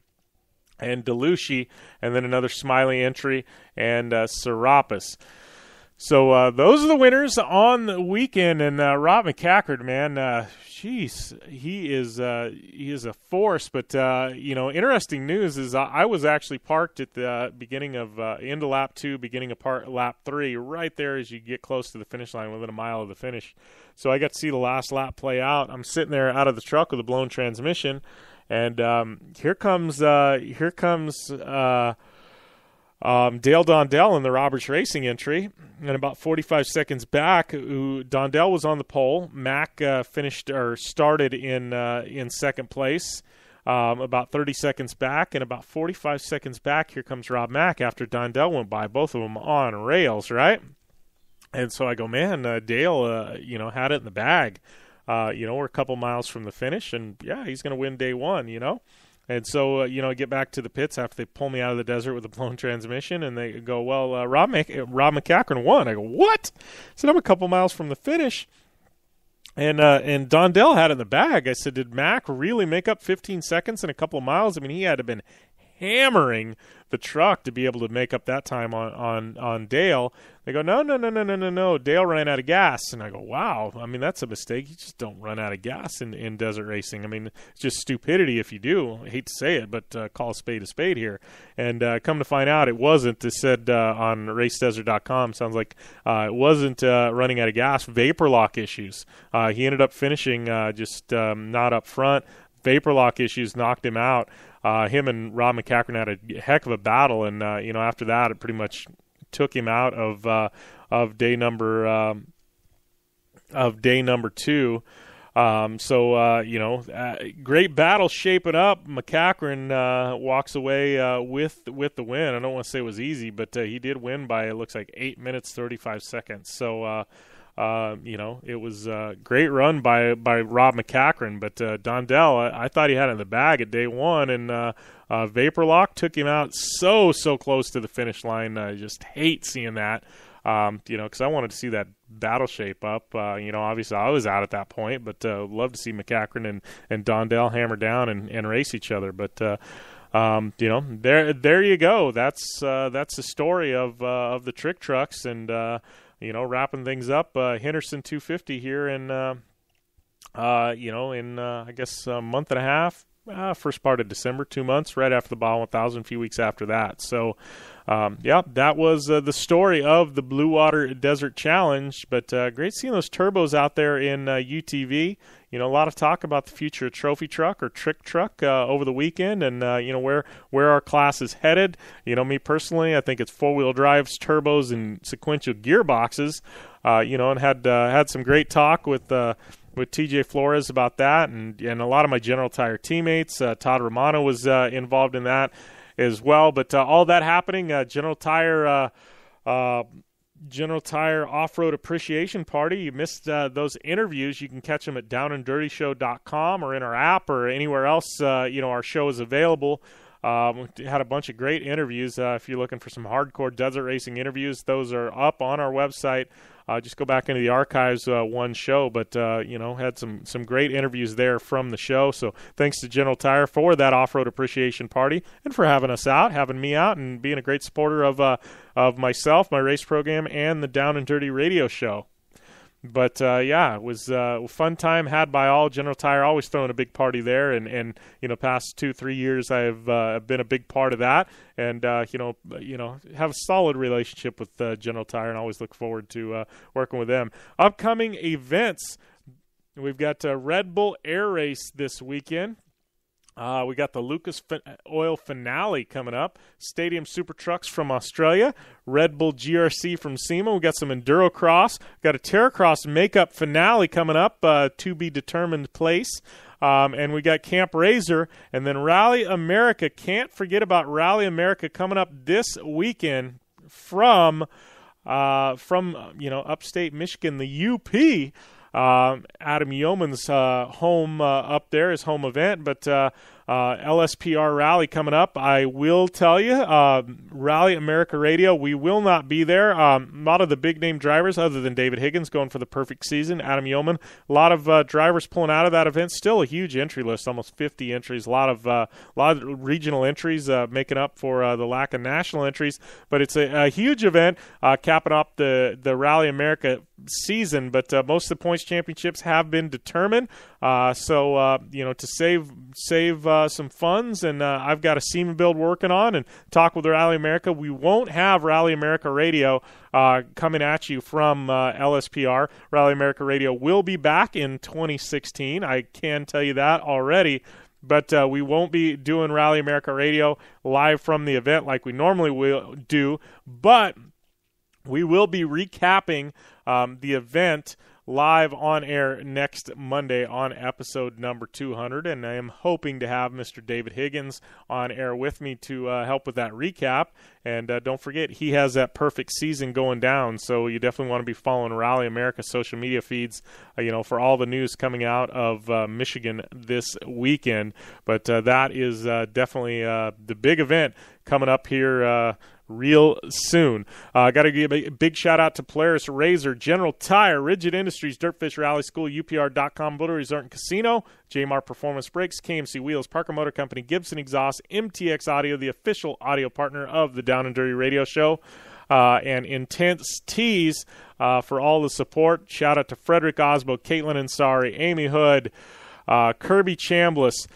and Delushi, and then another Smiley entry, and Serapis. So those are the winners on the weekend, and Rob McCackard, man, jeez, he is a force. But interesting news is I was actually parked at the beginning of into lap 2, beginning of lap 3, right there as you get close to the finish line, within a mile of the finish. So I got to see the last lap play out. I'm sitting there out of the truck with a blown transmission, and here comes Dale Dondell in the Roberts Racing entry, and about 45 seconds back, Dondell was on the pole. Mack started in second place. About 30 seconds back, and about 45 seconds back, here comes Rob Mack after Dondell went by. Both of them on rails, right? And so I go, man, Dale, had it in the bag. We're a couple miles from the finish, and yeah, he's going to win day one, And so, I get back to the pits after they pull me out of the desert with a blown transmission, and they go, well, Rob McCackard won. I go, what? I said, I'm a couple miles from the finish. And Dondell had it in the bag. I said, did Mack really make up 15 seconds in a couple of miles? I mean, he had to have been hammering the truck to be able to make up that time on Dale. They go, no, Dale ran out of gas. And I go, wow, I mean, that's a mistake. You just don't run out of gas in desert racing. I mean, it's just stupidity if you do. I hate to say it, but call a spade here. And come to find out, it wasn't. It said on racedesert.com, sounds like it wasn't running out of gas, vapor lock issues. He ended up finishing just not up front. Vapor lock issues knocked him out. Him and Rob McCackard had a heck of a battle, and after that, it pretty much took him out of day number 2. Great battle shaping up. McCackard walks away with the win. I don't want to say it was easy, but he did win by, it looks like, 8 minutes 35 seconds. So. It was a great run by Rob McCackard, but Dondell, I thought he had it in the bag at day one, and Vapor Lock took him out so close to the finish line. I just hate seeing that, because I wanted to see that battle shape up. Obviously I was out at that point, but love to see McCackard and Dondell hammer down and race each other. But there you go. That's the story of the trick trucks, and wrapping things up, Henderson 250 here in, I guess a month and a half, first part of December, 2 months, right after the Baja 1000, a few weeks after that. So, that was the story of the Blue Water Desert Challenge, but great seeing those turbos out there in UTV. A lot of talk about the future of trophy truck or trick truck over the weekend, and where our class is headed. Me personally, I think it's 4-wheel drives, turbos, and sequential gearboxes. And had some great talk with TJ Flores about that, and a lot of my General Tire teammates. Todd Romano was involved in that as well. But all that happening, General Tire Off-Road Appreciation Party. You missed those interviews. You can catch them at downanddirtyshow.com or in our app or anywhere else, our show is available. We had a bunch of great interviews. If you're looking for some hardcore desert racing interviews, those are up on our website. Just go back into the archives, one show, but, had some great interviews there from the show. So thanks to General Tire for that Off-Road Appreciation Party and for having me out, and being a great supporter of myself, my race program, and the Down and Dirty radio show. But, it was a fun time had by all. General Tire always throwing a big party there, and past 2-3 years I've been a big part of that, and, have a solid relationship with General Tire, and always look forward to working with them. Upcoming events, we've got Red Bull Air Race this weekend. We got the Lucas Oil Finale coming up, Stadium Super Trucks from Australia, Red Bull GRC from SEMA. We got some Enduro Cross, got a Terracross Makeup Finale coming up, to be determined place, and we got Camp Razor, and then Rally America. Can't forget about Rally America coming up this weekend from upstate Michigan, the UP. Adam Yeoman's home up there, his home event, but LSPR rally coming up. I will tell you, Rally America Radio, we will not be there. A lot of the big-name drivers, other than David Higgins, going for the perfect season, Adam Yeoman, a lot of drivers pulling out of that event. Still a huge entry list, almost 50 entries. A lot of regional entries making up for the lack of national entries. But it's a huge event capping up the Rally America season. But most of the points championships have been determined. So to save some funds, and I've got a seam build working on and talk with Rally America. We won't have Rally America Radio coming at you from LSPR. Rally America Radio will be back in 2016. I can tell you that already. But we won't be doing Rally America Radio live from the event like we normally will do. But we will be recapping the event live on air next Monday on episode number 200, and I am hoping to have Mr. David Higgins on air with me to help with that recap. And don't forget, he has that perfect season going down, so you definitely want to be following Rally America social media feeds, for all the news coming out of Michigan this weekend. But that is definitely the big event coming up here real soon. Got to give a big shout out to Polaris Razor, General Tire, Rigid Industries, Dirtfish Rally School, UPR.com, Boulder Resort and Casino, JMR Performance Brakes, KMC Wheels, Parker Motor Company, Gibson Exhaust, MTX Audio, the official audio partner of the Down and Dirty Radio Show, and Intense Tees for all the support. Shout out to Fredric, Aasbo, Katelynn, Ansari, Amy Hood, Kirby, Chambliss.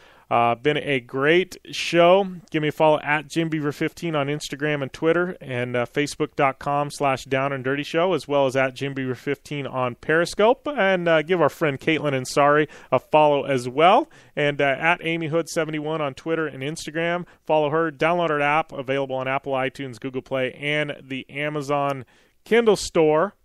Been a great show. Give me a follow at JimBeaver15 on Instagram and Twitter, and Facebook.com/Down and Dirty Show, as well as at JimBeaver15 on Periscope. And give our friend Katelynn Ansari a follow as well. And at AmyHood71 on Twitter and Instagram. Follow her. Download her app, available on Apple, iTunes, Google Play, and the Amazon Kindle store.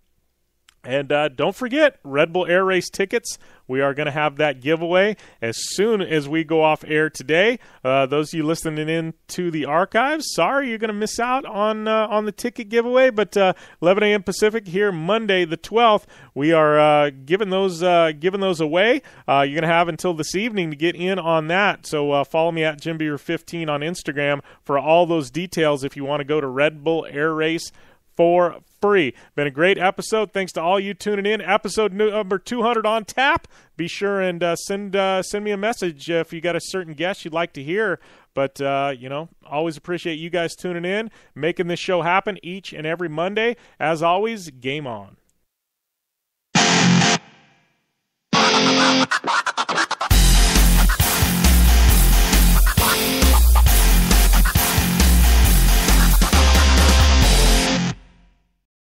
And don't forget, Red Bull Air Race tickets. We are going to have that giveaway as soon as we go off air today. Those of you listening in to the archives, sorry, you're going to miss out on the ticket giveaway. But 11 a.m. Pacific here, Monday the 12th, we are giving those away. You're going to have until this evening to get in on that. So follow me at JimBeaver15 on Instagram for all those details if you want to go to Red Bull Air Race for free. Been a great episode. Thanks to all you tuning in. Episode number 200 on tap. Be sure and send me a message if you got a certain guest you'd like to hear. But, always appreciate you guys tuning in, making this show happen each and every Monday. As always, game on.